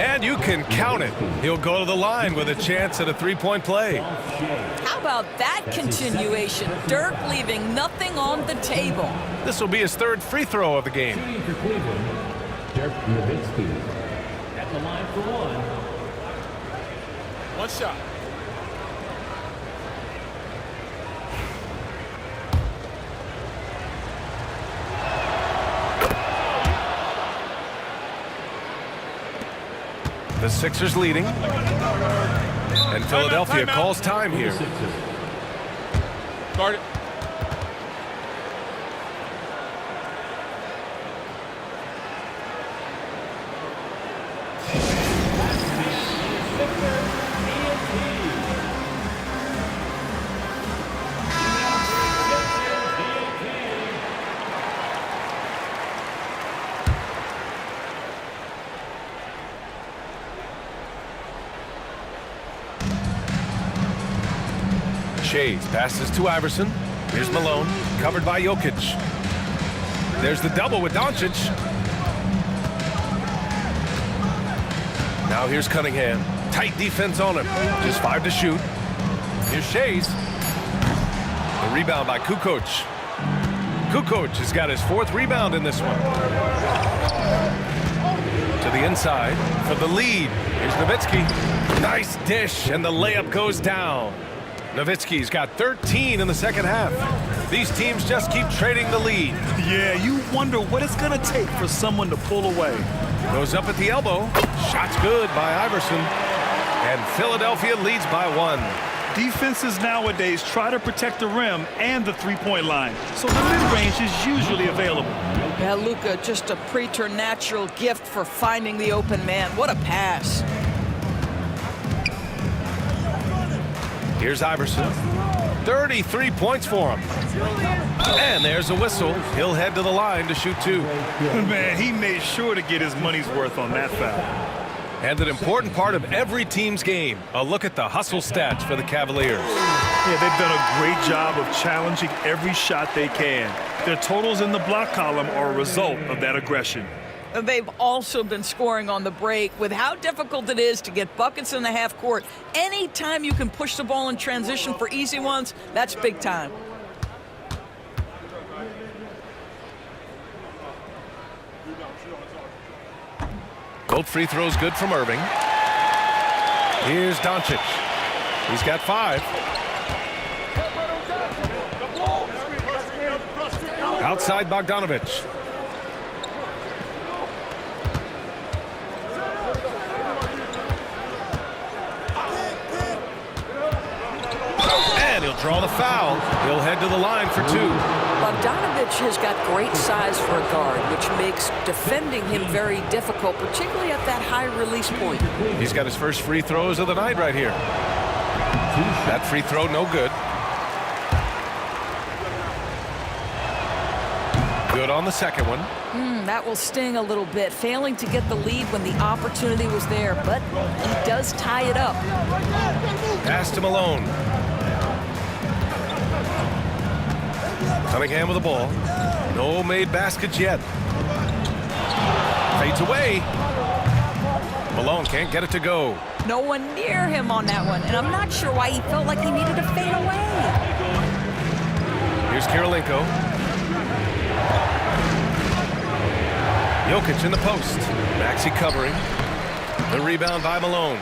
And you can count it. He'll go to the line with a chance at a 3-point play. How about that continuation? Dirk leaving nothing on the table. This will be his 3rd free throw of the game. Shooting for Cleveland, Dirk Nowitzki. At the line for one. One shot. The Sixers leading. And Philadelphia calls time here. Guard it. Shays passes to Iverson. Here's Malone, covered by Jokic. There's the double with Doncic. Now here's Cunningham. Tight defense on him. Just 5 to shoot. Here's Shays. The rebound by Kukoc. Kukoc has got his 4th rebound in this one. To the inside for the lead. Here's Nowitzki. Nice dish, and the layup goes down. Nowitzki's got 13 in the second half. These teams just keep trading the lead. Yeah, you wonder what it's going to take for someone to pull away. Goes up at the elbow. Shot's good by Iverson. And Philadelphia leads by 1. Defenses nowadays try to protect the rim and the three-point line, so the mid-range is usually available. Yeah, Luka, just a preternatural gift for finding the open man. What a pass. Here's Iverson. 33 points for him. And there's a whistle. He'll head to the line to shoot 2. Man, he made sure to get his money's worth on that foul. And an important part of every team's game. A look at the hustle stats for the Cavaliers. Yeah, they've done a great job of challenging every shot they can. Their totals in the block column are a result of that aggression. They've also been scoring on the break. With how difficult it is to get buckets in the half court, anytime you can push the ball in transition for easy ones, that's big time. Both free throws good from Irving. Here's Doncic. He's got 5. Outside Bogdanovich. And he'll draw the foul. He'll head to the line for 2. Bogdanovich has got great size for a guard, which makes defending him very difficult, particularly at that high release point. He's got his first free throws of the night right here. That free throw, no good. Good on the second one. That will sting a little bit, failing to get the lead when the opportunity was there, but he does tie it up. Pass to Malone. Cunningham with the ball. No made baskets yet. Fades away. Malone can't get it to go. No one near him on that one, and I'm not sure why he felt like he needed to fade away. Here's Kirilenko. Jokic in the post. Maxey covering. The rebound by Malone.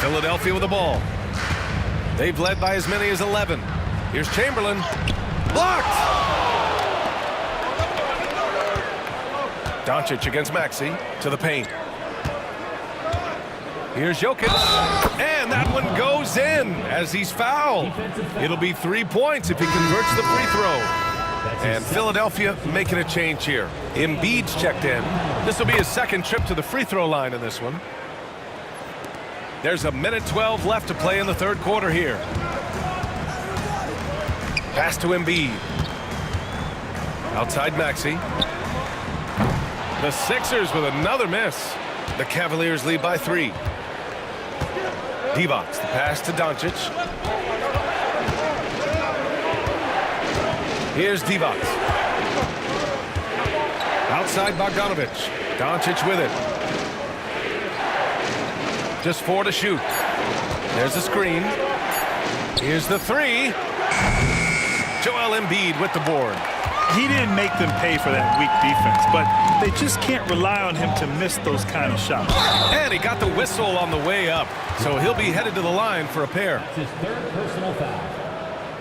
Philadelphia with the ball. They've led by as many as 11. Here's Chamberlain. Blocked! Doncic against Maxey to the paint. Here's Jokic, and that one goes in as he's fouled. It'll be 3 points if he converts the free throw. And Philadelphia making a change here. Embiid's checked in. This will be his second trip to the free throw line in this one. There's a minute 12 left to play in the third quarter here. Pass to Embiid. Outside Maxey. The Sixers with another miss. The Cavaliers lead by 3. Divac, the pass to Doncic. Here's Divac. Outside Bogdanovic. Doncic with it. Just 4 to shoot. There's a screen. Here's the 3. Joel Embiid with the board. He didn't make them pay for that weak defense, but they just can't rely on him to miss those kind of shots. And he got the whistle on the way up, so he'll be headed to the line for a pair. It's his third personal foul.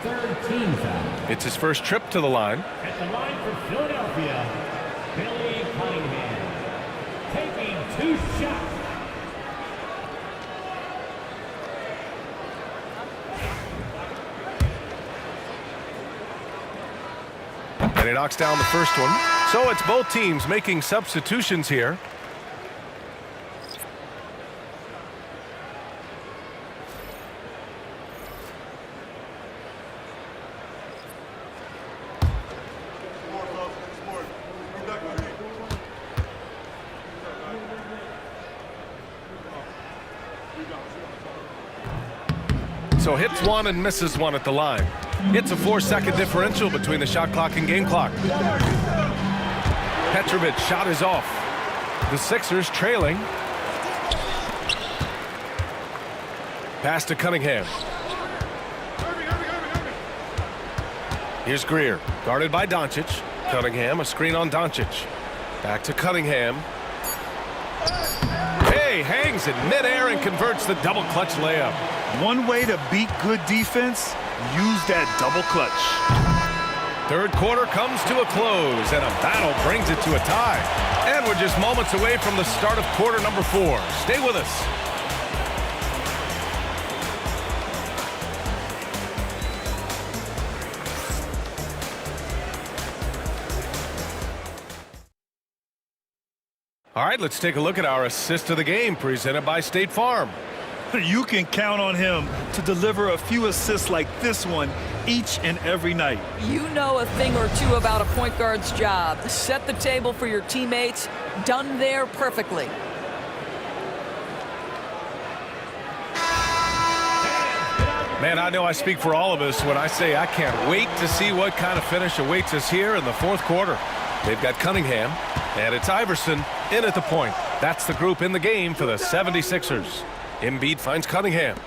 Third team foul. It's his first trip to the line. At the line for Philadelphia, Billy Cunningham. Taking 2 shots. And he knocks down the first one. So it's both teams making substitutions here. So hits one and misses one at the line. It's a 4-second differential between the shot clock and game clock. Petrovic's shot is off. The Sixers trailing. Pass to Cunningham. Here's Greer, guarded by Doncic. Cunningham, a screen on Doncic. Back to Cunningham. Hey, hangs in midair and converts the double clutch layup. One way to beat good defense, use that double clutch. Third quarter comes to a close, and a battle brings it to a tie. And we're just moments away from the start of quarter number 4. Stay with us. All right, let's take a look at our assist of the game presented by State Farm. You can count on him to deliver a few assists like this one each and every night. You know a thing or two about a point guard's job. Set the table for your teammates. Done there perfectly. Man, I know I speak for all of us when I say I can't wait to see what kind of finish awaits us here in the fourth quarter. They've got Cunningham, and it's Iverson in at the point. That's the group in the game for the 76ers. Embiid finds Cunningham.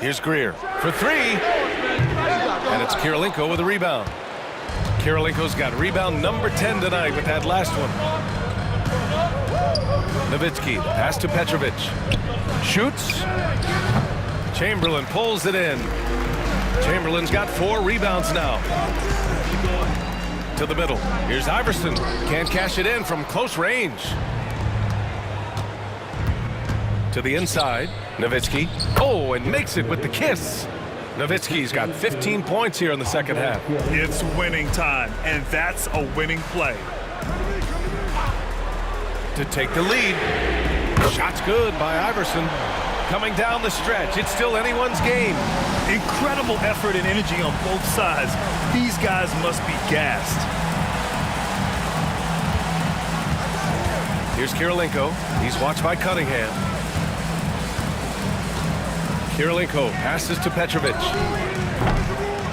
Here's Greer for 3. And it's Kirilenko with a rebound. Kirilenko's got rebound number 10 tonight with that last one. Nowitzki, pass to Petrovic. Shoots. Chamberlain pulls it in. Chamberlain's got 4 rebounds now. To the middle. Here's Iverson. Can't cash it in from close range. To the inside. Nowitzki. Oh, and makes it with the kiss. Nowitzki's got 15 points here in the second half. It's winning time, and that's a winning play. To take the lead. Shot's good by Iverson. Coming down the stretch. It's still anyone's game. Incredible effort and energy on both sides. These guys must be gassed. Here's Kirilenko. He's watched by Cunningham. Kirilenko passes to Petrovic.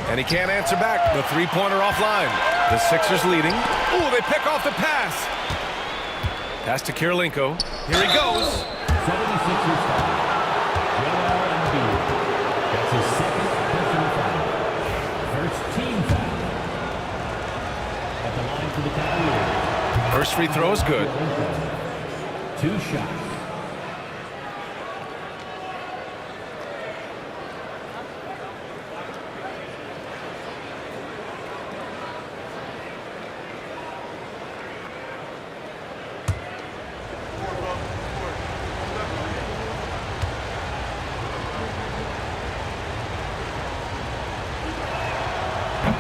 And he can't answer back. The three-pointer offline. The Sixers leading. Ooh, they pick off the pass. Pass to Kirilenko. Here he goes. 76ers foul. Joel Embiid. That's his second personal foul. First team foul. At the line for the Cavaliers. First free throw is good. 2 shots.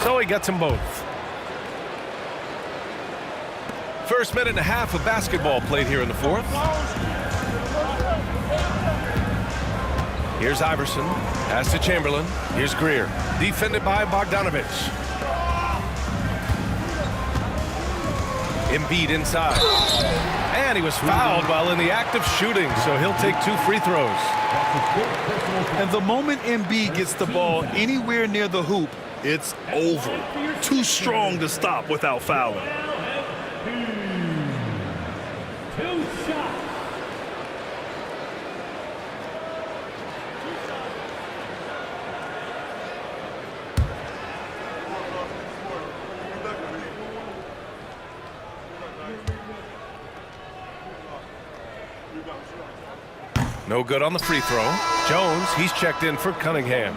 So he gets them both. First minute and a half of basketball played here in the fourth. Here's Iverson. Pass to Chamberlain. Here's Greer. Defended by Bogdanovich. Embiid inside. And he was fouled while in the act of shooting, so he'll take 2 free throws. And the moment Embiid gets the ball anywhere near the hoop, it's over. Too strong to stop without fouling. 2 shots. No good on the free throw. Jones, he's checked in for Cunningham.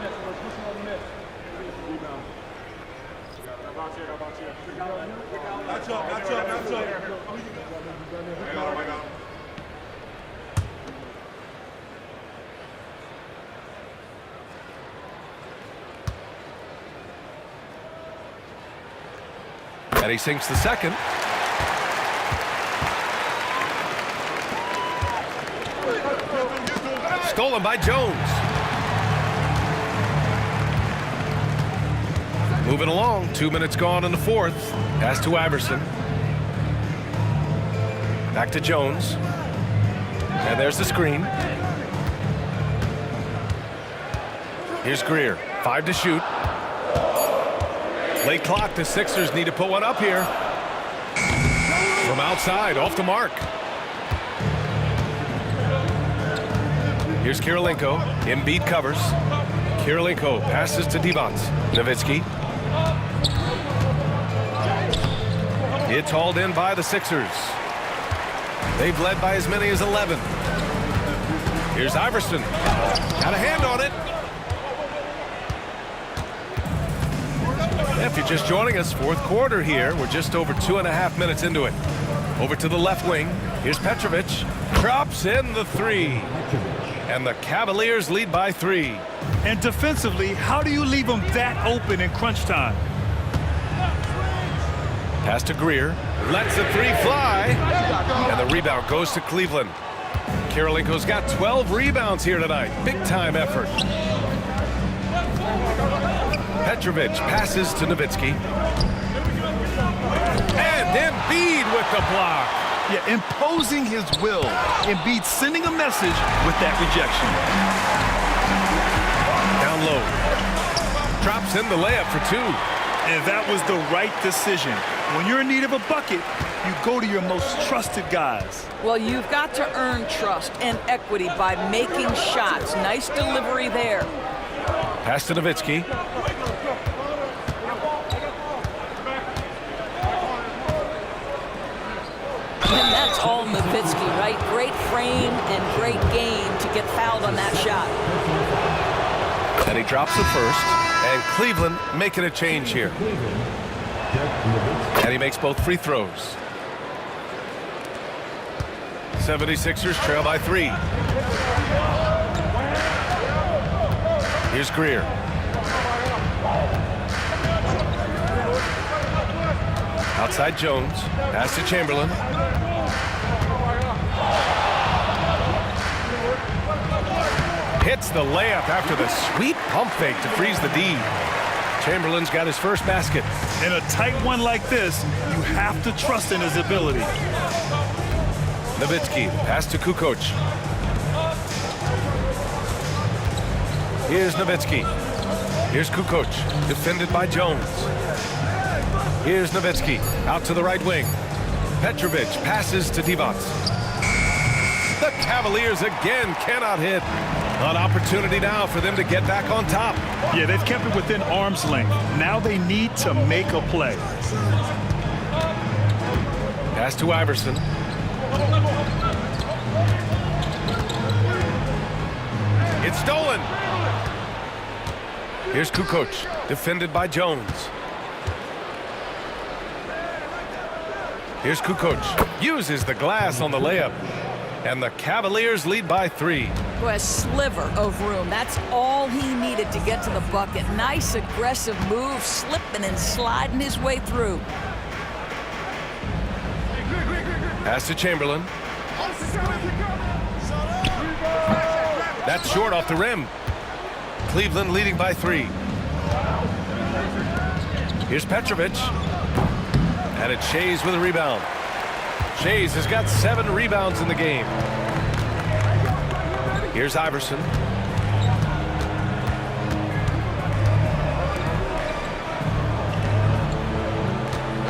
And he sinks the second. Stolen by Jones. Moving along, 2 minutes gone in the fourth. Pass to Iverson. Back to Jones. And there's the screen. Here's Greer. 5 to shoot. Late clock, the Sixers need to put one up here. From outside, off the mark. Here's Kirilenko. Embiid covers. Kirilenko passes to Devons. Nowitzki. It's hauled in by the Sixers. They've led by as many as 11. Here's Iverson. Got a hand on it. If you're just joining us, fourth quarter here. We're just over 2.5 minutes into it. Over to the left wing. Here's Petrovic. Drops in the 3. And the Cavaliers lead by 3. And defensively, how do you leave them that open in crunch time? Pass to Greer. Lets the 3 fly. And the rebound goes to Cleveland. Kirilenko's got 12 rebounds here tonight. Big time effort. Petrovic passes to Nowitzki. And Embiid with the block. Yeah, imposing his will. Embiid sending a message with that rejection. Down low. Drops in the layup for 2. And that was the right decision. When you're in need of a bucket, you go to your most trusted guys. Well, you've got to earn trust and equity by making shots. Nice delivery there. Pass to Nowitzki. And that's all Nowitzki, right? Great frame and great game to get fouled on that shot. And he drops the first. And Cleveland making a change here. And he makes both free throws. 76ers trail by 3. Here's Greer. Outside Jones. Pass to Chamberlain. Hits the layup after the sweet pump fake to freeze the D. Chamberlain's got his first basket. In a tight one like this, you have to trust in his ability. Nowitzki, pass to Kukoc. Here's Nowitzki. Here's Kukoc, defended by Jones. Here's Nowitzki, out to the right wing. Petrovic passes to Devons. The Cavaliers again cannot hit. An opportunity now for them to get back on top. Yeah, they've kept it within arm's length. Now they need to make a play. Pass to Iverson. It's stolen. Here's Kukoc, defended by Jones. Here's Kukoc, uses the glass on the layup. And the Cavaliers lead by 3. Boy, a sliver of room. That's all he needed to get to the bucket. Nice aggressive move, slipping and sliding his way through. Pass to Chamberlain. That's short off the rim. Cleveland leading by 3. Here's Petrovic. And it's Shays with a rebound. Shays has got 7 rebounds in the game. Here's Iverson.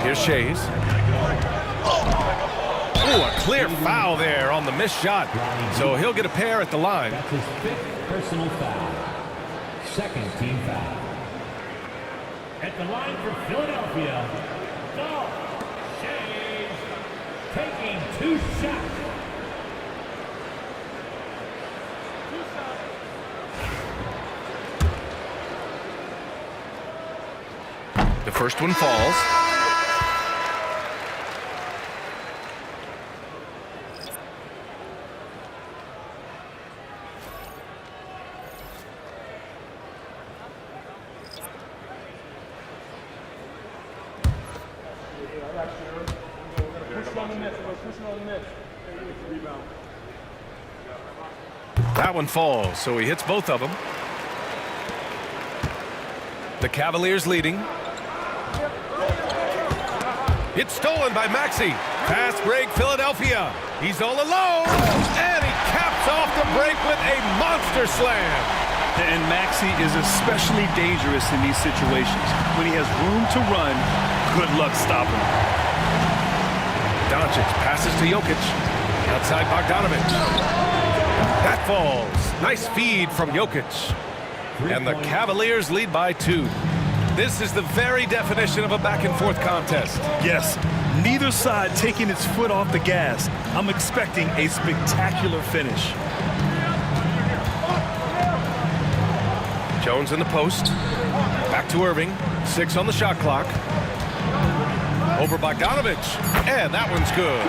Here's Shays. Ooh, a clear foul there on the missed shot. So he'll get a pair at the line. That's his 5th personal foul. 2nd team foul. At the line for Philadelphia, Shays taking 2 shots. The first one falls. That one falls, so he hits both of them. The Cavaliers leading. It's stolen by Maxey. Fast break, Philadelphia. He's all alone, and he caps off the break with a monster slam. And Maxey is especially dangerous in these situations. When he has room to run, good luck stopping him. Doncic passes to Jokic. Outside Bogdanovic. That falls. Nice feed from Jokic. And the Cavaliers lead by 2. This is the very definition of a back-and-forth contest. Yes, neither side taking its foot off the gas. I'm expecting a spectacular finish. Jones in the post. Back to Irving. 6 on the shot clock. Over Bogdanovic. And that one's good.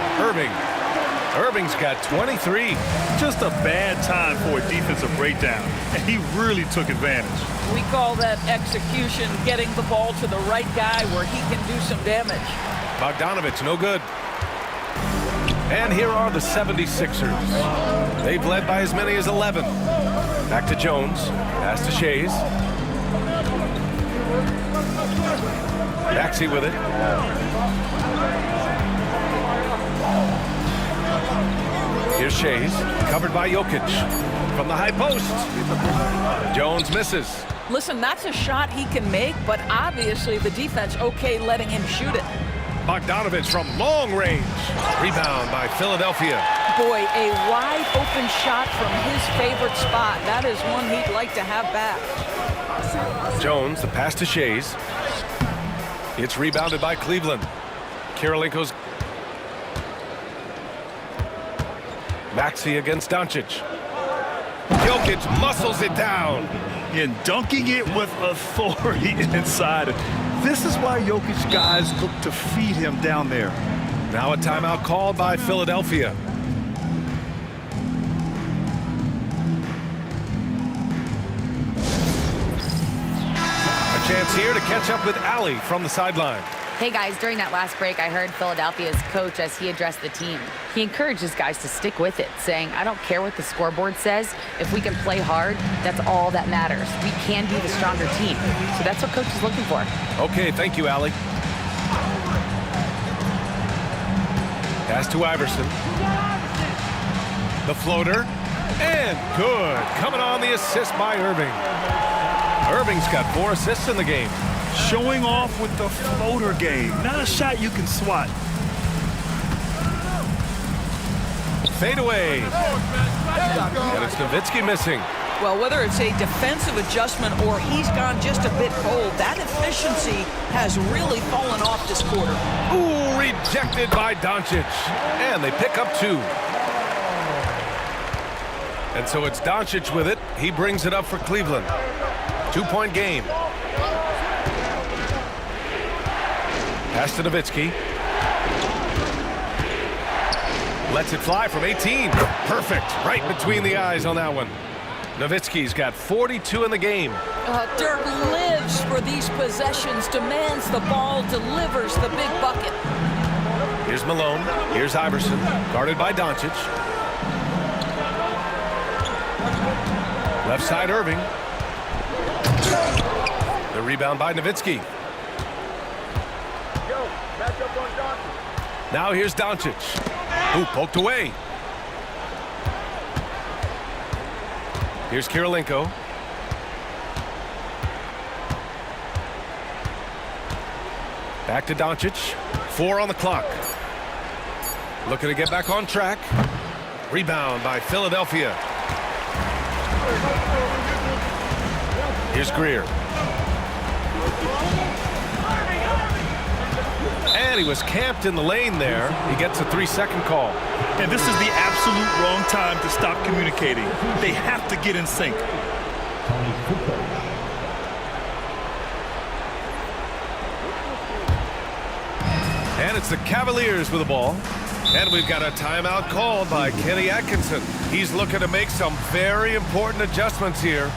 Irving's got 23. Just a bad time for a defensive breakdown, and he really took advantage. We call that execution, getting the ball to the right guy where he can do some damage. Bogdanovic, no good. And here are the 76ers. They've led by as many as 11. Back to Jones. Pass to Shays. Maxey with it. Here's Shays, covered by Jokic. From the high post. Jones misses. Listen, that's a shot he can make, but obviously the defense okay letting him shoot it. Bogdanovic from long range. Rebound by Philadelphia. Boy, a wide open shot from his favorite spot. That is one he'd like to have back. Jones, the pass to Shays. It's rebounded by Cleveland. Kirilenko's. Maxey against Doncic. Jokic muscles it down. And dunking it with authority inside. This is why Jokic guys look to feed him down there. Now a timeout called by Philadelphia. A chance here to catch up with Allie from the sideline. Hey guys, during that last break, I heard Philadelphia's coach as he addressed the team. He encouraged his guys to stick with it, saying, I don't care what the scoreboard says. If we can play hard, that's all that matters. We can be the stronger team. So that's what coach is looking for. Okay, thank you, Allie. Pass to Iverson. The floater. And good. Coming on the assist by Irving. Irving's got 4 assists in the game. Showing off with the floater game. Not a shot you can swat. Fade away. And it's Nowitzki missing. Well, whether it's a defensive adjustment or he's gone just a bit cold, that efficiency has really fallen off this quarter. Ooh, rejected by Doncic. And they pick up 2. And so it's Doncic with it. He brings it up for Cleveland. 2-point game. Pass to Nowitzki. Lets it fly from 18. Perfect. Right between the eyes on that one. Nowitzki's got 42 in the game. Dirk lives for these possessions, demands the ball, delivers the big bucket. Here's Malone. Here's Iverson. Guarded by Doncic. Left side Irving. The rebound by Nowitzki. Now here's Doncic. Ooh, poked away. Here's Kirilenko. Back to Doncic. 4 on the clock. Looking to get back on track. Rebound by Philadelphia. Here's Greer. And he was camped in the lane there. He gets a 3-second call. And this is the absolute wrong time to stop communicating. They have to get in sync. And it's the Cavaliers with the ball. And we've got a timeout called by Kenny Atkinson. He's looking to make some very important adjustments here.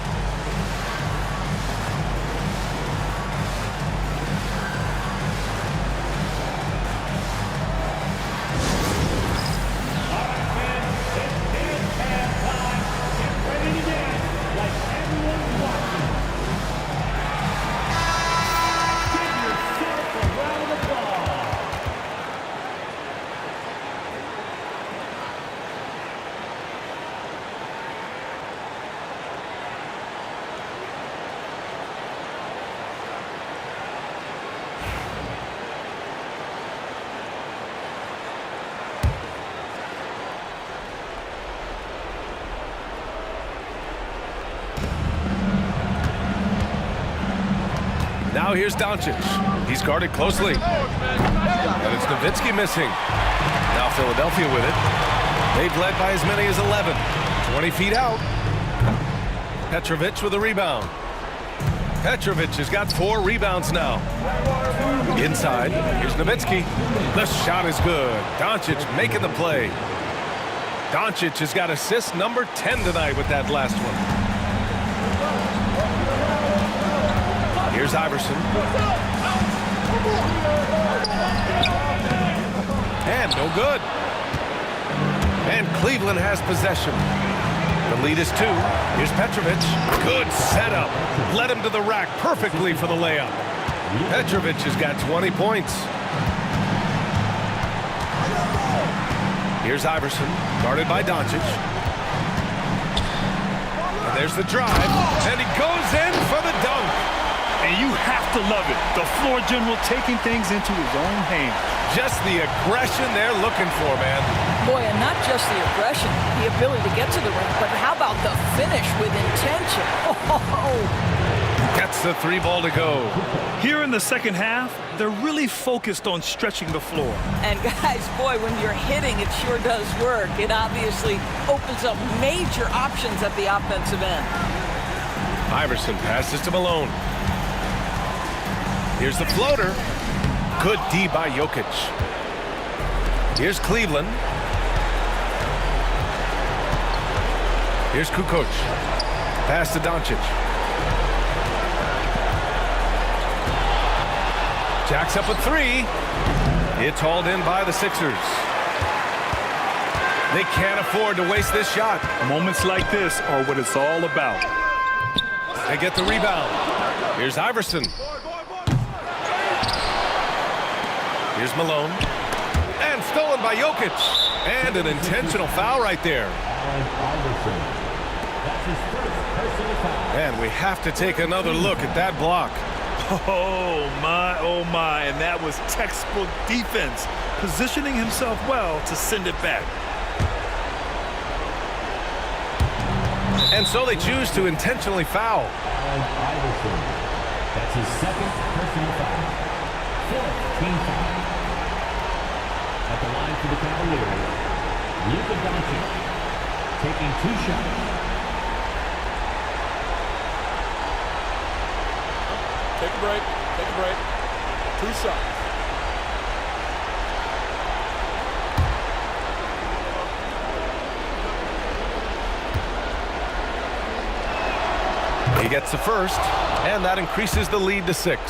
Now here's Doncic. He's guarded closely. And it's Nowitzki missing. Now Philadelphia with it. They've led by as many as 11. 20 feet out. Petrovic with a rebound. Petrovic has got 4 rebounds now. Inside, here's Nowitzki. The shot is good. Doncic making the play. Doncic has got assist number 10 tonight with that last one. Here's Iverson. And no good. And Cleveland has possession. The lead is 2. Here's Petrovic. Good setup. Led him to the rack perfectly for the layup. Petrovic has got 20 points. Here's Iverson, guarded by Doncic. And there's the drive. And he goes in for the dunk. And you have to love it. The floor general taking things into his own hands. Just the aggression they're looking for, man. Boy, and not just the aggression, the ability to get to the rim, but how about the finish with intention? Oh. Gets the 3 ball to go. Here in the second half, they're really focused on stretching the floor. And guys, boy, when you're hitting, it sure does work. It obviously opens up major options at the offensive end. Iverson passes to Malone. Here's the floater. Good D by Jokic. Here's Cleveland. Here's Kukoc. Pass to Doncic. Jacks up a 3. It's hauled in by the Sixers. They can't afford to waste this shot. Moments like this are what it's all about. They get the rebound. Here's Iverson. Here's Malone. And stolen by Jokic. And an intentional foul right there. And we have to take another look at that block. Oh my, and that was textbook defense, positioning himself well to send it back. And so they choose to intentionally foul. That's his second personal foul. 4th team foul. At the line for the Cavaliers, Luka Doncic taking 2 shots. Take a break. Take a break. 2 shots. He gets the first, and that increases the lead to 6.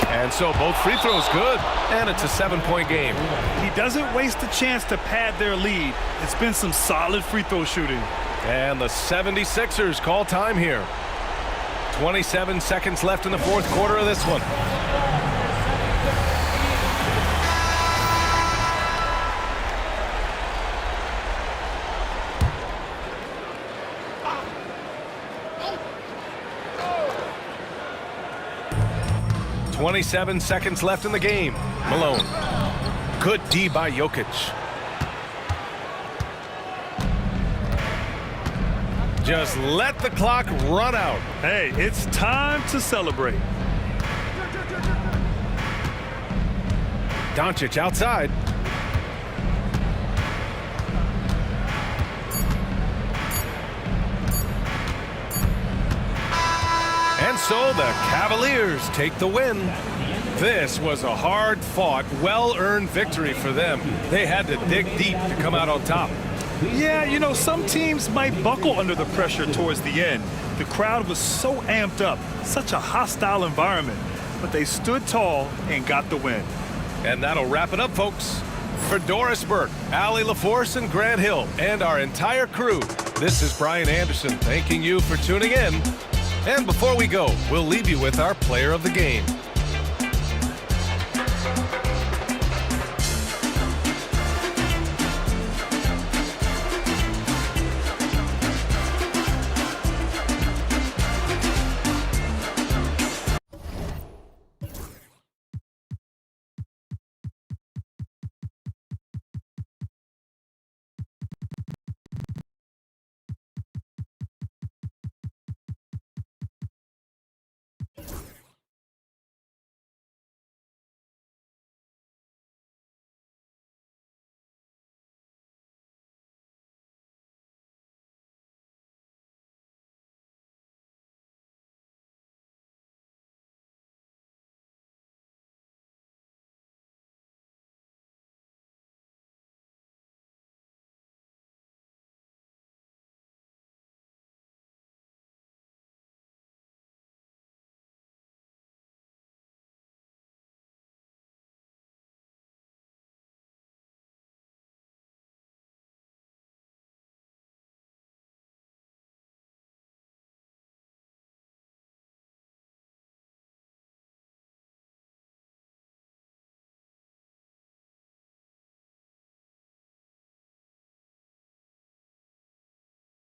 And so both free throws good, and it's a 7-point game. He doesn't waste a chance to pad their lead. It's been some solid free throw shooting. And the 76ers call time here. 27 seconds left in the fourth quarter of this one. .27 seconds left in the game. Malone. Good D by Jokic. Just let the clock run out. Hey, it's time to celebrate. Doncic outside. And so the Cavaliers take the win. This was a hard-fought, well-earned victory for them. They had to dig deep to come out on top. Yeah, you know, some teams might buckle under the pressure towards the end. The crowd was so amped up, such a hostile environment, but they stood tall and got the win. And that'll wrap it up, folks. For Doris Burke, Allie LaForce, and Grant Hill, and our entire crew, this is Brian Anderson thanking you for tuning in. And before we go, we'll leave you with our player of the game.